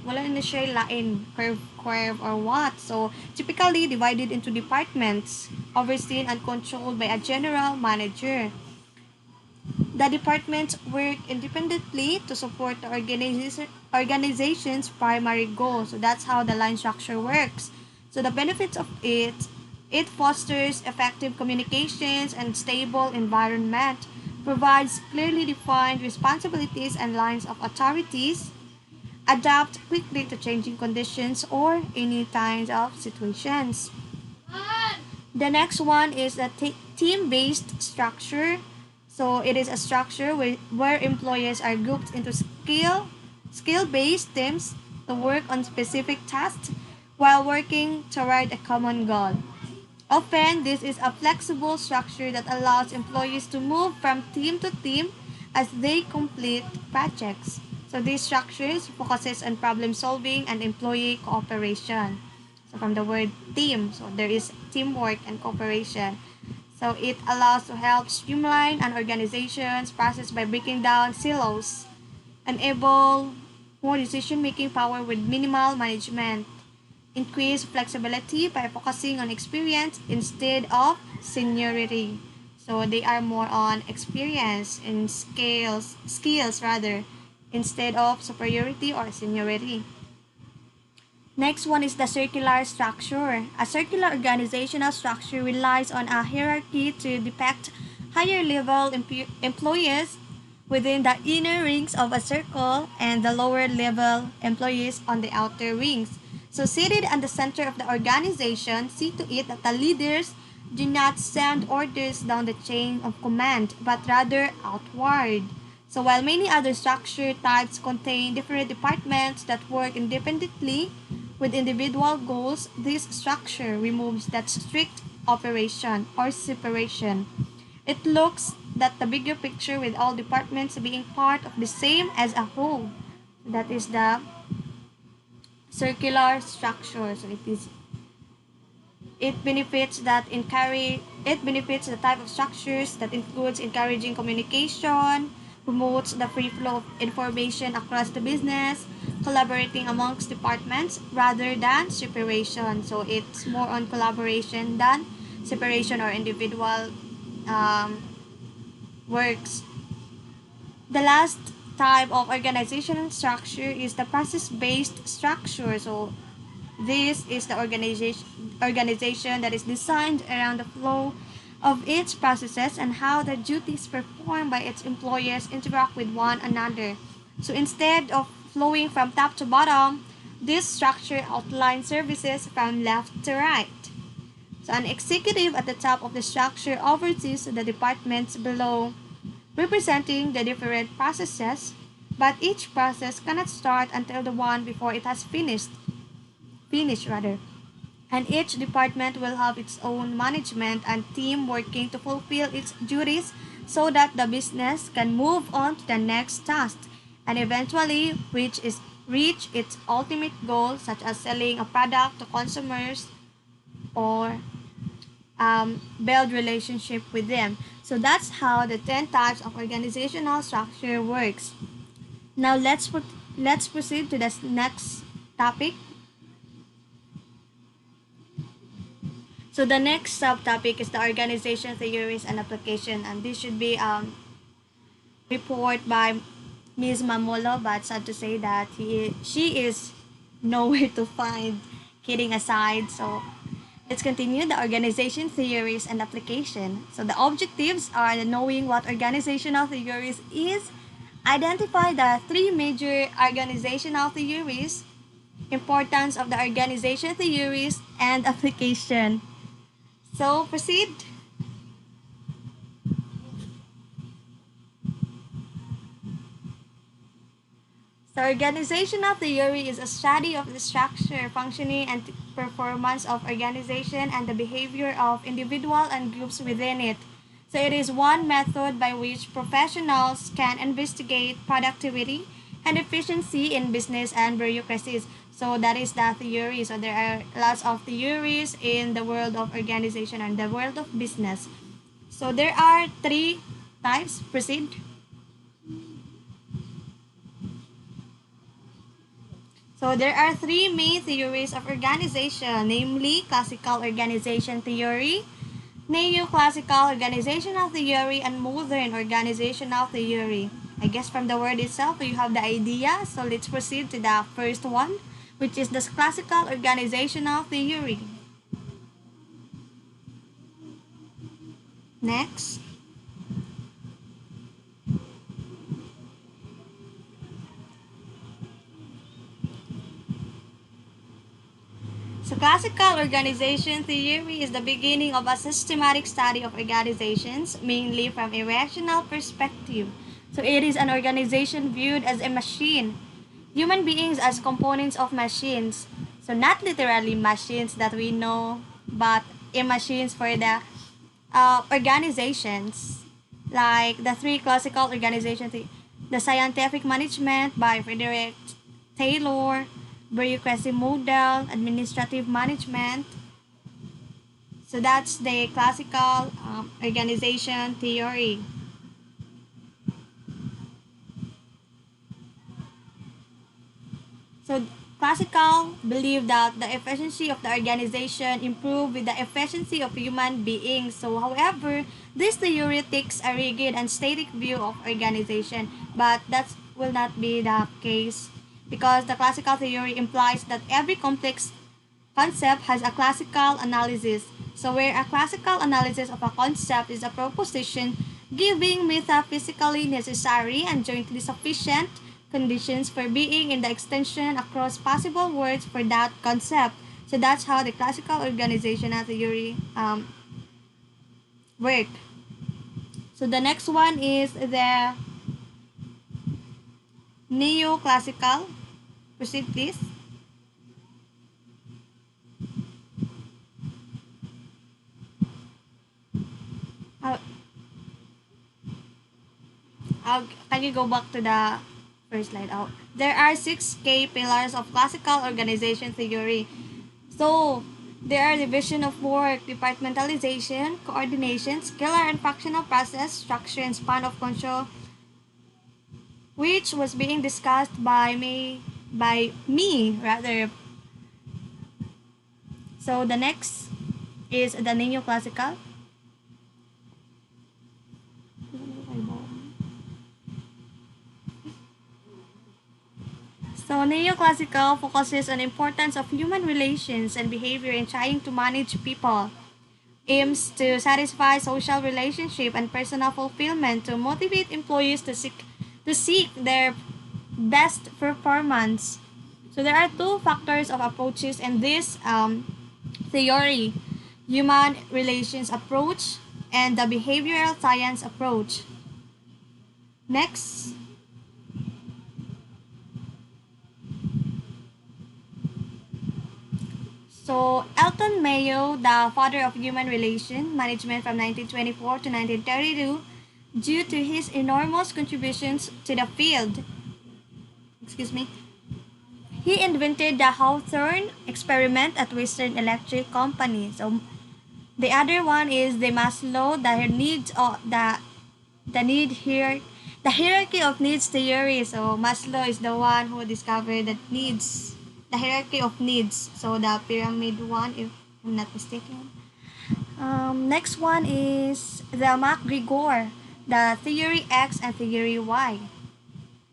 wala na siya line, curve or what. So typically divided into departments overseen and controlled by a general manager. The departments work independently to support the organization's primary goal. So that's how the line structure works. So the benefits of it fosters effective communications and stable environment, provides clearly defined responsibilities and lines of authorities, adapt quickly to changing conditions or any kinds of situations. The next one is the team-based structure. So it is a structure where employees are grouped into skill-based teams to work on specific tasks while working toward a common goal. Often, this is a flexible structure that allows employees to move from team to team as they complete projects. So these structures focuses on problem solving and employee cooperation. So from the word team, so there is teamwork and cooperation. So it allows to help streamline an organization's process by breaking down silos, enable more decision-making power with minimal management, increase flexibility by focusing on experience instead of seniority. So they are more on experience and skills rather, instead of superiority or seniority. Next one is the circular structure. A circular organizational structure relies on a hierarchy to depict higher level employees within the inner rings of a circle and the lower level employees on the outer rings. So seated at the center of the organization, see to it that the leaders do not send orders down the chain of command, but rather outward. So while many other structure types contain different departments that work independently with individual goals, this structure removes that strict operation or separation. It looks at the bigger picture with all departments being part of the same as a whole. That is the circular structure. So it benefits the type of structures that includes encouraging communication, promotes the free flow of information across the business, collaborating amongst departments rather than separation. So it's more on collaboration than separation or individual um, works. The last type of organizational structure is the process-based structure. So this is the organization that is designed around the flow of its processes and how the duties performed by its employees interact with one another. So instead of flowing from top to bottom, this structure outlines services from left to right. So an executive at the top of the structure oversees the departments below, representing the different processes, but each process cannot start until the one before it has finished rather. And each department will have its own management and team working to fulfill its duties so that the business can move on to the next task and eventually reach its ultimate goal such as selling a product to consumers or build relationship with them. So that's how the 10 types of organizational structure works. Now let's proceed to the next topic. So the next subtopic is the organization theories and application, and this should be report by Ms. Mamolo, but sad to say that she is nowhere to find. Kidding aside, so let's continue the organization theories and application. So the objectives are the knowing what organizational theories is, identify the three major organizational theories, importance of the organization theories, and application. So proceed. So organizational theory is a study of the structure, functioning, and performance of organization and the behavior of individual and groups within it. So it is one method by which professionals can investigate productivity and efficiency in business and bureaucracies. So that is the theory. So there are lots of theories in the world of organization and the world of business. So there are three types. Proceed. So there are three main theories of organization, namely classical organization theory, neoclassical organizational theory, and modern organizational theory. I guess from the word itself, you have the idea. So let's proceed to the first one, which is the classical organizational theory. Next. So classical organization theory is the beginning of a systematic study of organizations, mainly from a rational perspective. So it is an organization viewed as a machine, human beings as components of machines. So not literally machines that we know, but in machines for the organizations, like the three classical organizations: the scientific management by Frederick Taylor, bureaucracy model, administrative management. So that's the classical organization theory. So classical believe that the efficiency of the organization improve with the efficiency of human beings. So however, this theory takes a rigid and static view of organization, but that will not be the case because the classical theory implies that every complex concept has a classical analysis. So where a classical analysis of a concept is a proposition giving metaphysically necessary and jointly sufficient conditions for being in the extension across possible words for that concept. So that's how the classical organizational theory work. So the next one is the neoclassical. Proceed please. Uh, can you go back to the first slide? Oh, there are six key pillars of classical organization theory. So, there are division of work, departmentalization, coordination, scalar and fractional process, structure and span of control, which was being discussed by me rather. So the next is the neoclassical. So neoclassical focuses on importance of human relations and behavior in trying to manage people, aims to satisfy social relationship and personal fulfillment to motivate employees to seek their best performance. So there are two factors of approaches in this theory: human relations approach and the behavioral science approach. Next. So Elton Mayo, the father of human relation management from 1924 to 1932, due to his enormous contributions to the field, excuse me, he invented the Hawthorne experiment at Western Electric Company. So the other one is the Maslow, the needs of the need here, the hierarchy of needs theory. So Maslow is the one who discovered that needs, the hierarchy of needs. So the pyramid one, if I'm not mistaken. Next one is the MacGregor, the theory X and theory Y.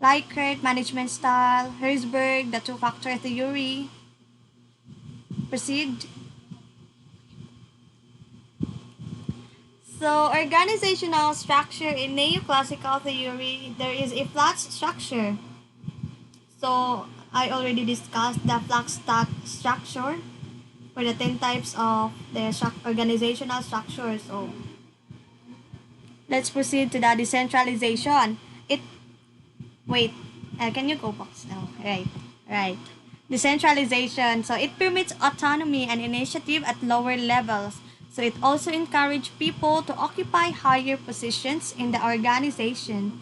Likert management style, Herzberg, the two-factor theory. Proceed. So, organizational structure in neoclassical theory, there is a flat structure. So, I already discussed the flat structure for the 10 types of the organizational structure. So, let's proceed to the decentralization. It Wait, can you go back now? Right. Decentralization. So it permits autonomy and initiative at lower levels. So it also encourages people to occupy higher positions in the organization.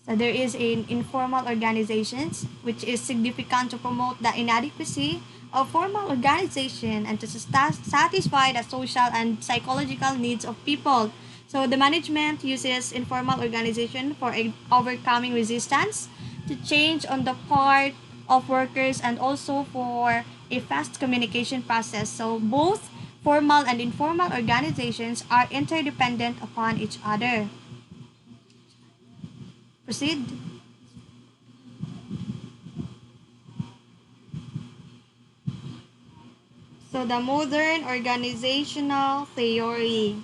So there is in informal organizations, which is significant to promote the inadequacy of formal organization and to satisfy the social and psychological needs of people. So the management uses informal organization for overcoming resistance to change on the part of workers and also for a fast communication process. So both formal and informal organizations are interdependent upon each other. Proceed. So the modern organizational theory.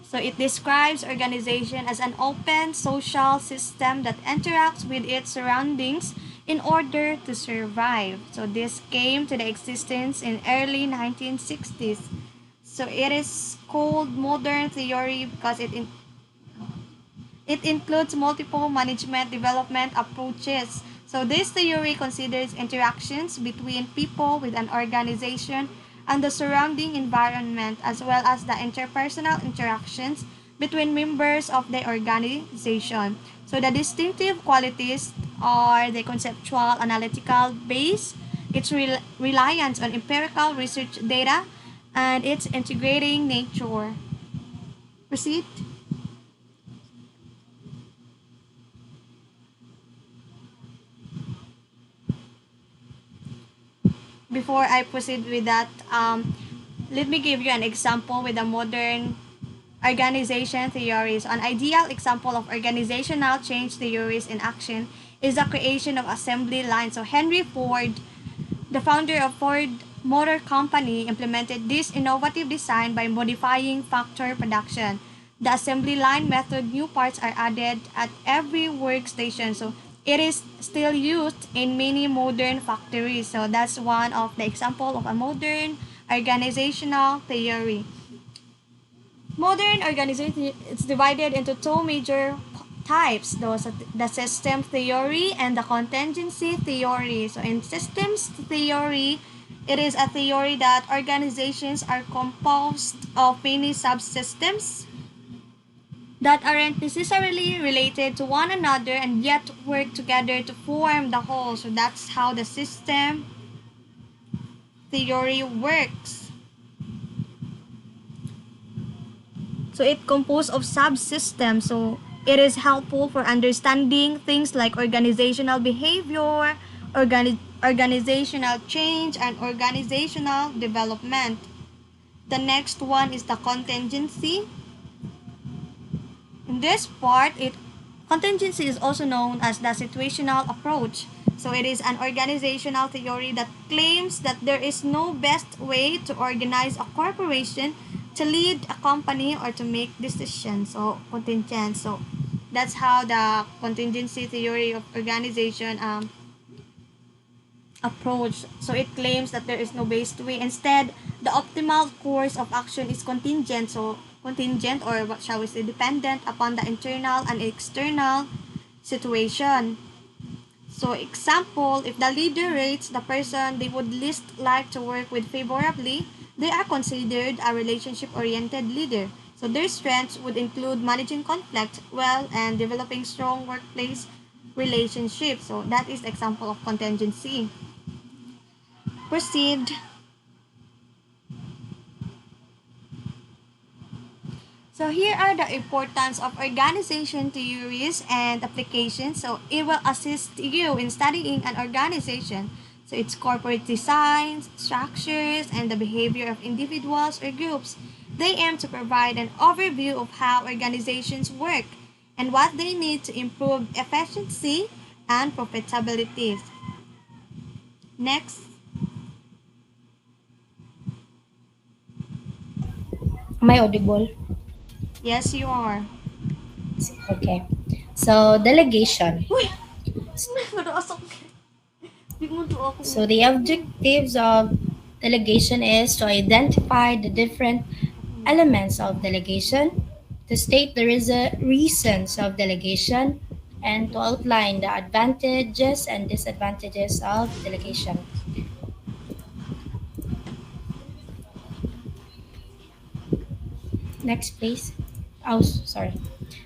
So it describes organization as an open social system that interacts with its surroundings in order to survive. So this came to the existence in early 1960s. So it is called modern theory because it includes multiple management development approaches. So this theory considers interactions between people with an organization and the surrounding environment, as well as the interpersonal interactions between members of the organization. So the distinctive qualities are the conceptual analytical base, its reliance on empirical research data, and its integrating nature. Proceed. Before I proceed with that, let me give you an example with the modern organization theories. An ideal example of organizational change theories in action is the creation of assembly lines. So Henry Ford, the founder of Ford Motor Company, implemented this innovative design by modifying factory production. The assembly line method, new parts are added at every workstation. So it is still used in many modern factories. So that's one of the example of a modern organizational theory. Modern organization is divided into two major types, those are the system theory and the contingency theory. So in systems theory, it is a theory that organizations are composed of many subsystems that aren't necessarily related to one another and yet work together to form the whole. So that's how the system theory works. So it composed of subsystems. So it is helpful for understanding things like organizational behavior, organizational change, and organizational development. The next one is the contingency. In this part, it contingency is also known as the situational approach. So it is an organizational theory that claims that there is no best way to organize a corporation, to lead a company, or to make decisions. So contingent. So that's how the contingency theory of organization approach. So it claims that there is no best way. Instead, the optimal course of action is contingent. So contingent, or what shall we say, dependent upon the internal and external situation. So example, if the leader rates the person they would least like to work with favorably, they are considered a relationship-oriented leader. So their strengths would include managing conflict well and developing strong workplace relationships. So that is example of contingency. Proceed. So here are the importance of organization theories and applications. So it will assist you in studying an organization. So its corporate designs, structures, and the behavior of individuals or groups. They aim to provide an overview of how organizations work and what they need to improve efficiency and profitability. Next. Am I audible? Yes, you are. Okay. So, delegation. Uy! Madaasok. Di mo to ako. So, the objectives of delegation is to identify the different elements of delegation, to state the reasons of delegation, and to outline the advantages and disadvantages of delegation. Next, please. Oh, sorry.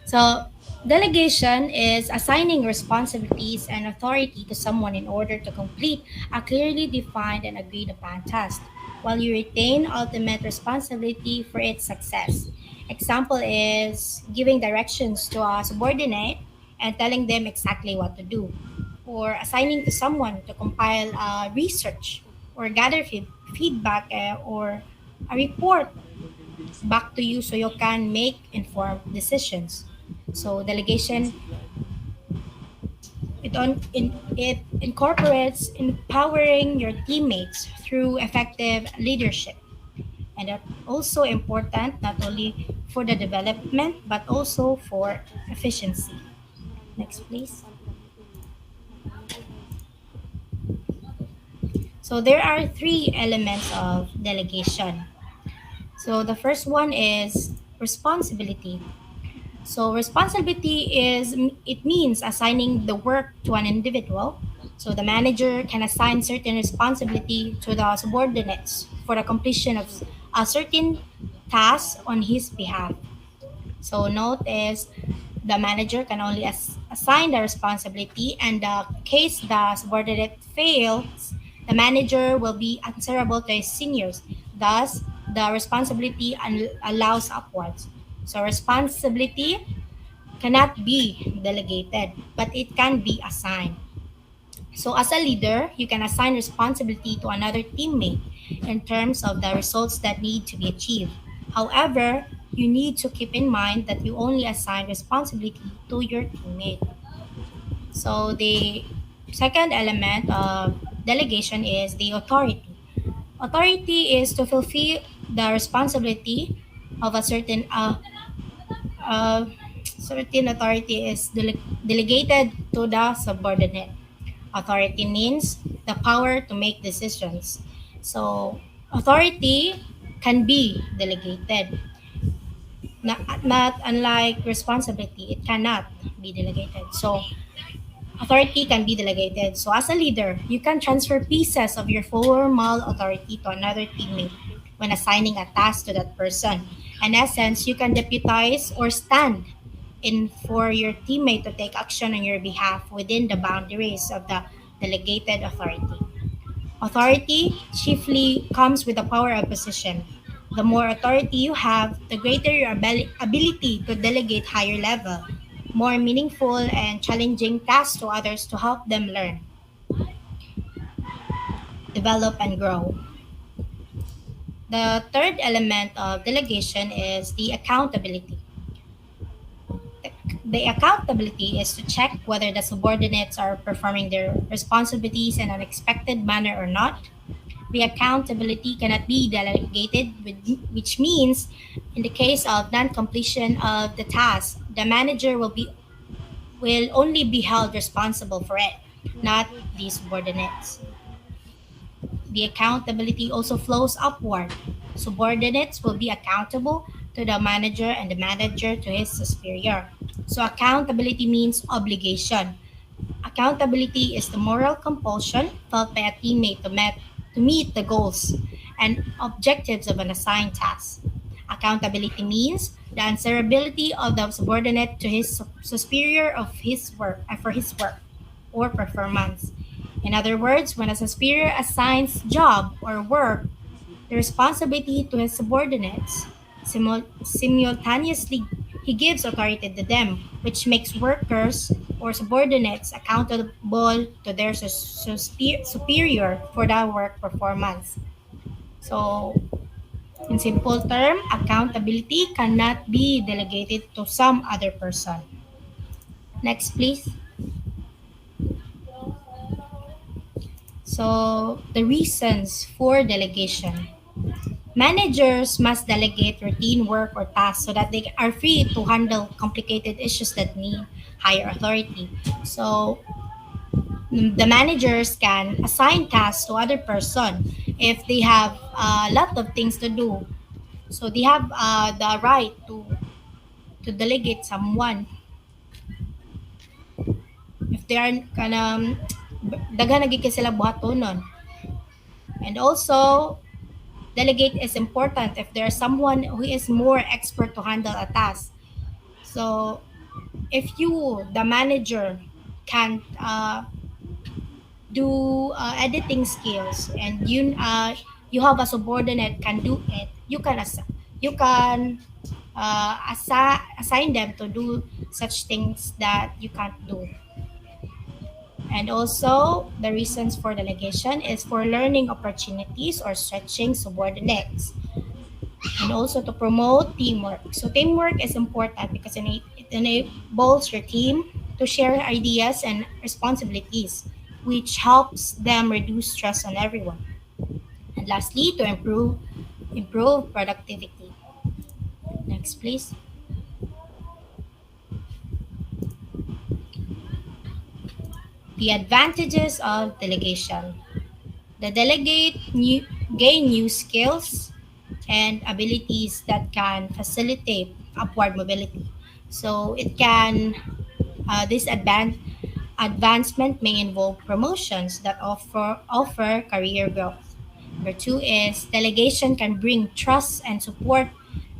So, delegation is assigning responsibilities and authority to someone in order to complete a clearly defined and agreed upon task, while you retain ultimate responsibility for its success. Example is giving directions to a subordinate and telling them exactly what to do, or assigning to someone to compile research or gather feedback or a report back to you so you can make informed decisions. So delegation it incorporates empowering your teammates through effective leadership. And that's also important not only for the development but also for efficiency. Next please. So there are three elements of delegation. So the first one is responsibility. So responsibility is it means assigning the work to an individual. So the manager can assign certain responsibility to the subordinates for the completion of a certain task on his behalf. So note is the manager can only assign the responsibility, and the case the subordinate fails, the manager will be answerable to his seniors. Thus, the responsibility allows upwards. So responsibility cannot be delegated, but it can be assigned. So as a leader, you can assign responsibility to another teammate in terms of the results that need to be achieved. However, you need to keep in mind that you only assign responsibility to your teammate. So the second element of delegation is the authority. Authority is to fulfill the responsibility of a uh, certain authority is delegated to the subordinate. Authority means the power to make decisions. So, authority can be delegated. Not unlike responsibility, it cannot be delegated. So, authority can be delegated. So, as a leader, you can transfer pieces of your formal authority to another teammate when assigning a task to that person. In essence, you can deputize or stand in for your teammate to take action on your behalf within the boundaries of the delegated authority. Authority chiefly comes with the power of position. The more authority you have, the greater your ability to delegate higher level, more meaningful and challenging tasks to others to help them learn, develop, and grow. The third element of delegation is the accountability. The accountability is to check whether the subordinates are performing their responsibilities in an expected manner or not. The accountability cannot be delegated, which means in the case of non-completion of the task, the manager will only be held responsible for it, not the subordinates. The accountability also flows upward. Subordinates will be accountable to the manager and the manager to his superior. So accountability means obligation. Accountability is the moral compulsion felt by a teammate to meet the goals and objectives of an assigned task. Accountability means the answerability of the subordinate to his superior of his work for his work or performance. In other words, when a superior assigns job or work the responsibility to his subordinates, simultaneously he gives authority to them, which makes workers or subordinates accountable to their superior for that work performance. So, in simple term, accountability cannot be delegated to some other person. Next, please. So, the reasons for delegation. Managers must delegate routine work or tasks so that they are free to handle complicated issues that need higher authority. So, the managers can assign tasks to other person if they have a lot of things to do. So they have the right to delegate someone if they are kana daghan lagi kay sila buhatonon. And also delegate is important if there's someone who is more expert to handle a task. So if you, the manager, can't do editing skills and you have a subordinate can do it, you can assign them to do such things that you can't do. And also, the reasons for delegation is for learning opportunities or stretching subordinates, and also to promote teamwork. So, teamwork is important because it enables your team to share ideas and responsibilities, which helps them reduce stress on everyone. And lastly, to improve productivity. Next, please. The advantages of delegation. The gain new skills and abilities that can facilitate upward mobility. So it can this advancement may involve promotions that offer career growth. Number two is delegation can bring trust and support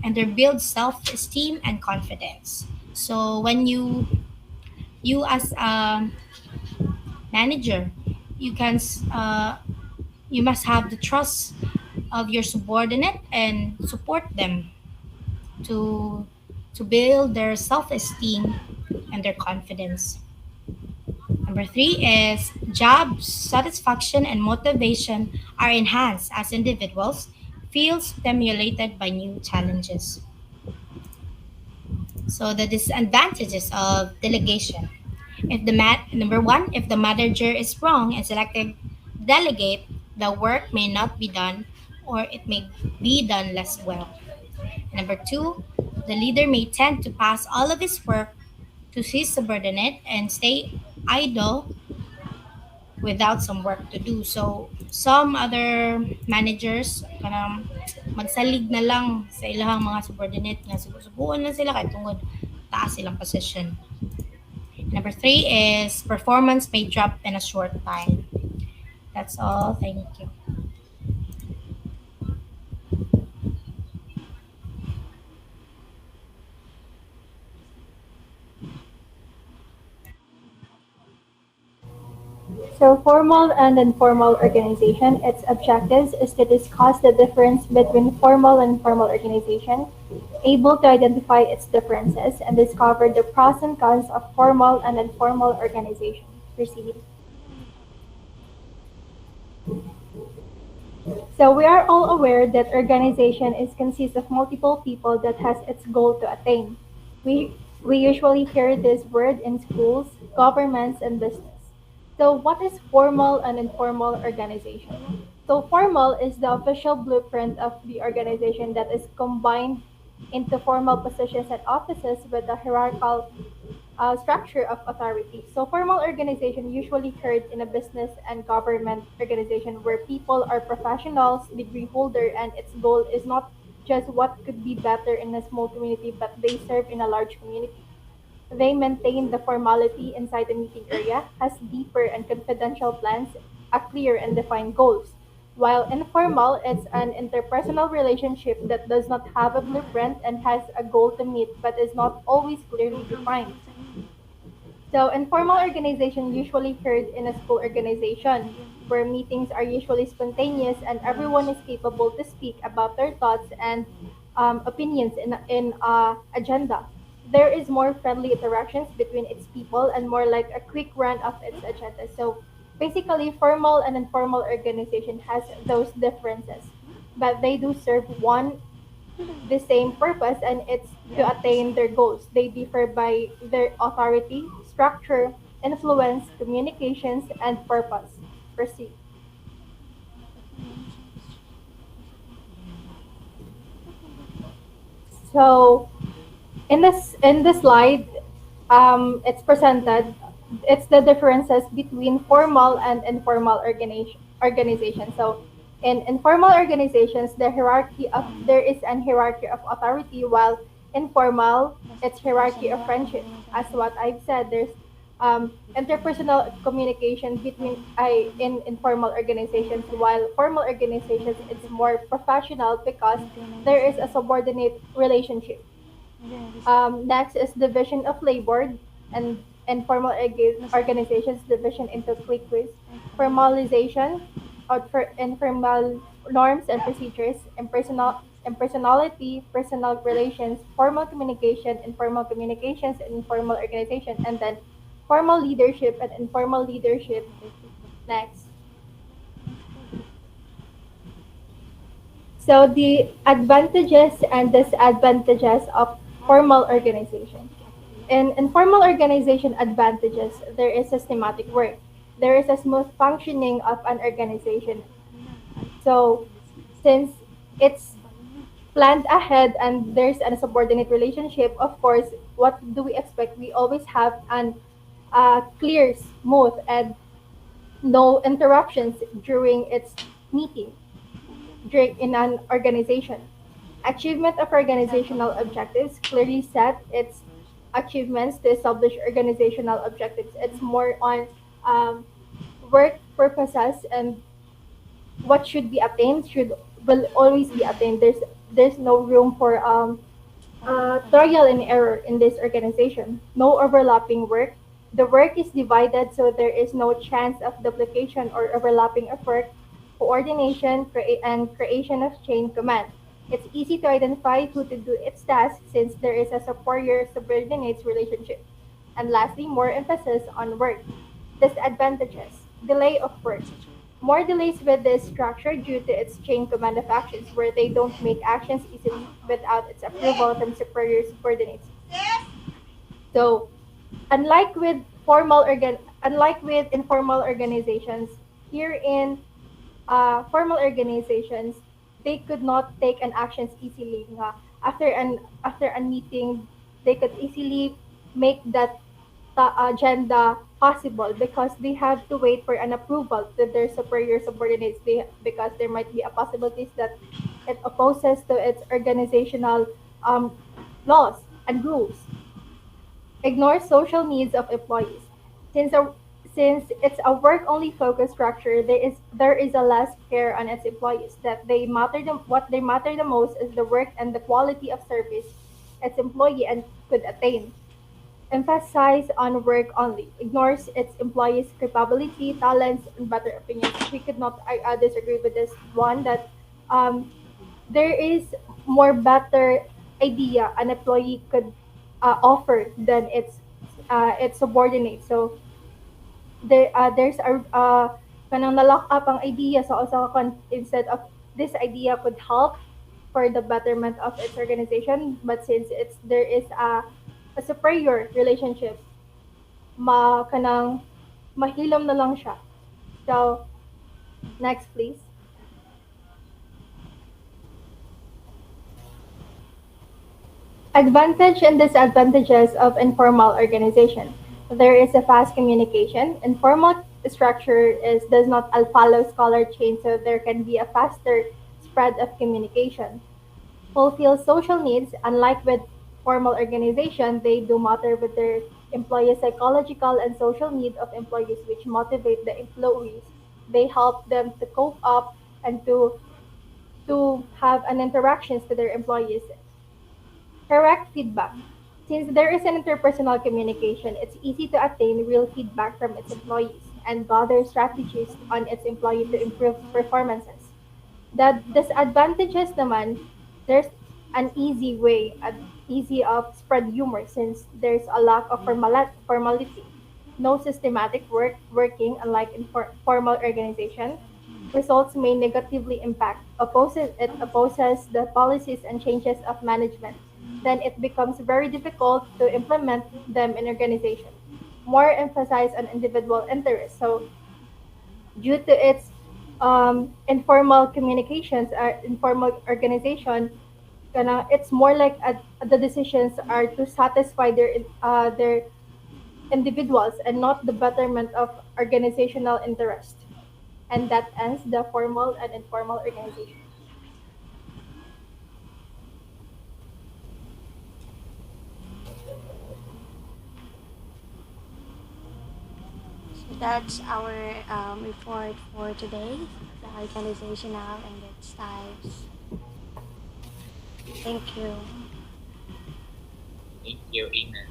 and they build self-esteem and confidence. So when you as a manager, you can you must have the trust of your subordinate and support them to to build their self-esteem and their confidence. Number three is job satisfaction and motivation are enhanced as individuals feel stimulated by new challenges. So the disadvantages of delegation. If the number one, if the manager is wrong and selective delegate, the work may not be done or it may be done less well. Number two, the leader may tend to pass all of his work to his subordinate and stay idle without some work to do. So, some other managers kanang magsalig na lang sa ilahang mga subordinate nga subuan lang sila kay tungod taas silang position. Number three is performance may drop in a short time. That's all. Thank you. So formal and informal organization, its objectives is to discuss the difference between formal and informal organization, able to identify its differences, and discover the pros and cons of formal and informal organization. Proceed. So we are all aware that organization is consists of multiple people that has its goal to attain. We usually hear this word in schools, governments, and business. So what is formal and informal organization? So formal is the official blueprint of the organization that is combined into formal positions and offices with a hierarchical structure of authority. So formal organization usually occurs in a business and government organization where people are professionals, degree holder, and its goal is not just what could be better in a small community, but they serve in a large community. They maintain the formality inside the meeting area, has deeper and confidential plans, a clear and defined goals. While informal, it's an interpersonal relationship that does not have a blueprint and has a goal to meet but is not always clearly defined. So informal organization usually occurs in a school organization where meetings are usually spontaneous and everyone is capable to speak about their thoughts and opinions in agenda. There is more friendly interactions between its people and more like a quick run of its agenda. So basically, formal and informal organization has those differences, but they do serve one the same purpose and it's to attain their goals. They differ by their authority, structure, influence, communications, and purpose. Proceed. So in this slide, it's presented. It's the differences between formal and informal organization. So in informal organizations, there is an hierarchy of authority, while informal it's hierarchy of friendship. As what I've said, there's interpersonal communication between in informal organizations, while formal organizations it's more professional because there is a subordinate relationship. Next is division of labor and informal organizations division into cliques, formalization, informal norms and procedures, impersonality, personal relations, formal communication, informal communications, and informal organization, and then formal leadership and informal leadership. Next. So the advantages and disadvantages of formal organization. In informal organization advantages, there is systematic work. There is a smooth functioning of an organization. So since it's planned ahead and there's a subordinate relationship, of course, what do we expect? We always have an clear, smooth, and no interruptions during its meeting during in an organization. Achievement of organizational objectives clearly set its achievements to establish organizational objectives. It's more on um, work purposes and what should be attained should will always be attained. There's no room for trial and error in this organization. No overlapping work. The work is divided so there is no chance of duplication or overlapping of work, coordination, and creation of chain command. It's easy to identify who to do its task since there is a superior subordinates relationship. And lastly, more emphasis on work. Disadvantages. Delay of work. More delays with this structure due to its chain command of actions where they don't make actions easily without its approval from superior subordinates. So, unlike with informal organizations, here in formal organizations, they could not take an actions easily. After a meeting, they could easily make that agenda possible because they have to wait for an approval to their superior subordinates. Because there might be a possibilities that it opposes to its organizational um, laws and rules. Ignores social needs of employees. Since a, since it's a work-only focused structure, there is a less care on its employees. What they matter the most is the work and the quality of service its employee and could attain. Emphasize on work only. Ignores its employees' capability, talents, and better opinions. We could not disagree with this one that um, there is more better idea an employee could offer than its subordinate. So there's a kanang na-lock up ang idea sa usa ka instead of this idea could help for the betterment of its organization, but since there is a superior relationship, kanang mahilom na lang siya. So next please. Advantage and disadvantages of informal organization. There is a fast communication. Informal structure does not follow scholar chain, so there can be a faster spread of communication. Fulfill social needs. Unlike with formal organization, they do matter with their employees' psychological and social need of employees, which motivate the employees. They help them to cope up and to have an interactions with their employees. Correct feedback. Since there is an interpersonal communication, it's easy to attain real feedback from its employees and gather strategies on its employee to improve performances. The disadvantages naman, there's an easy of spread humor since there's a lack of formality. No systematic working unlike in formal organization. Results may negatively impact. It opposes the policies and changes of management. Then it becomes very difficult to implement them in organization. More emphasis on individual interests. So due to its informal communications or informal organization, it's more like the decisions are to satisfy their individuals and not the betterment of organizational interest. And that ends the formal and informal organization. So that's our report for today, the organizational and its types. Thank you. Thank you. Amen.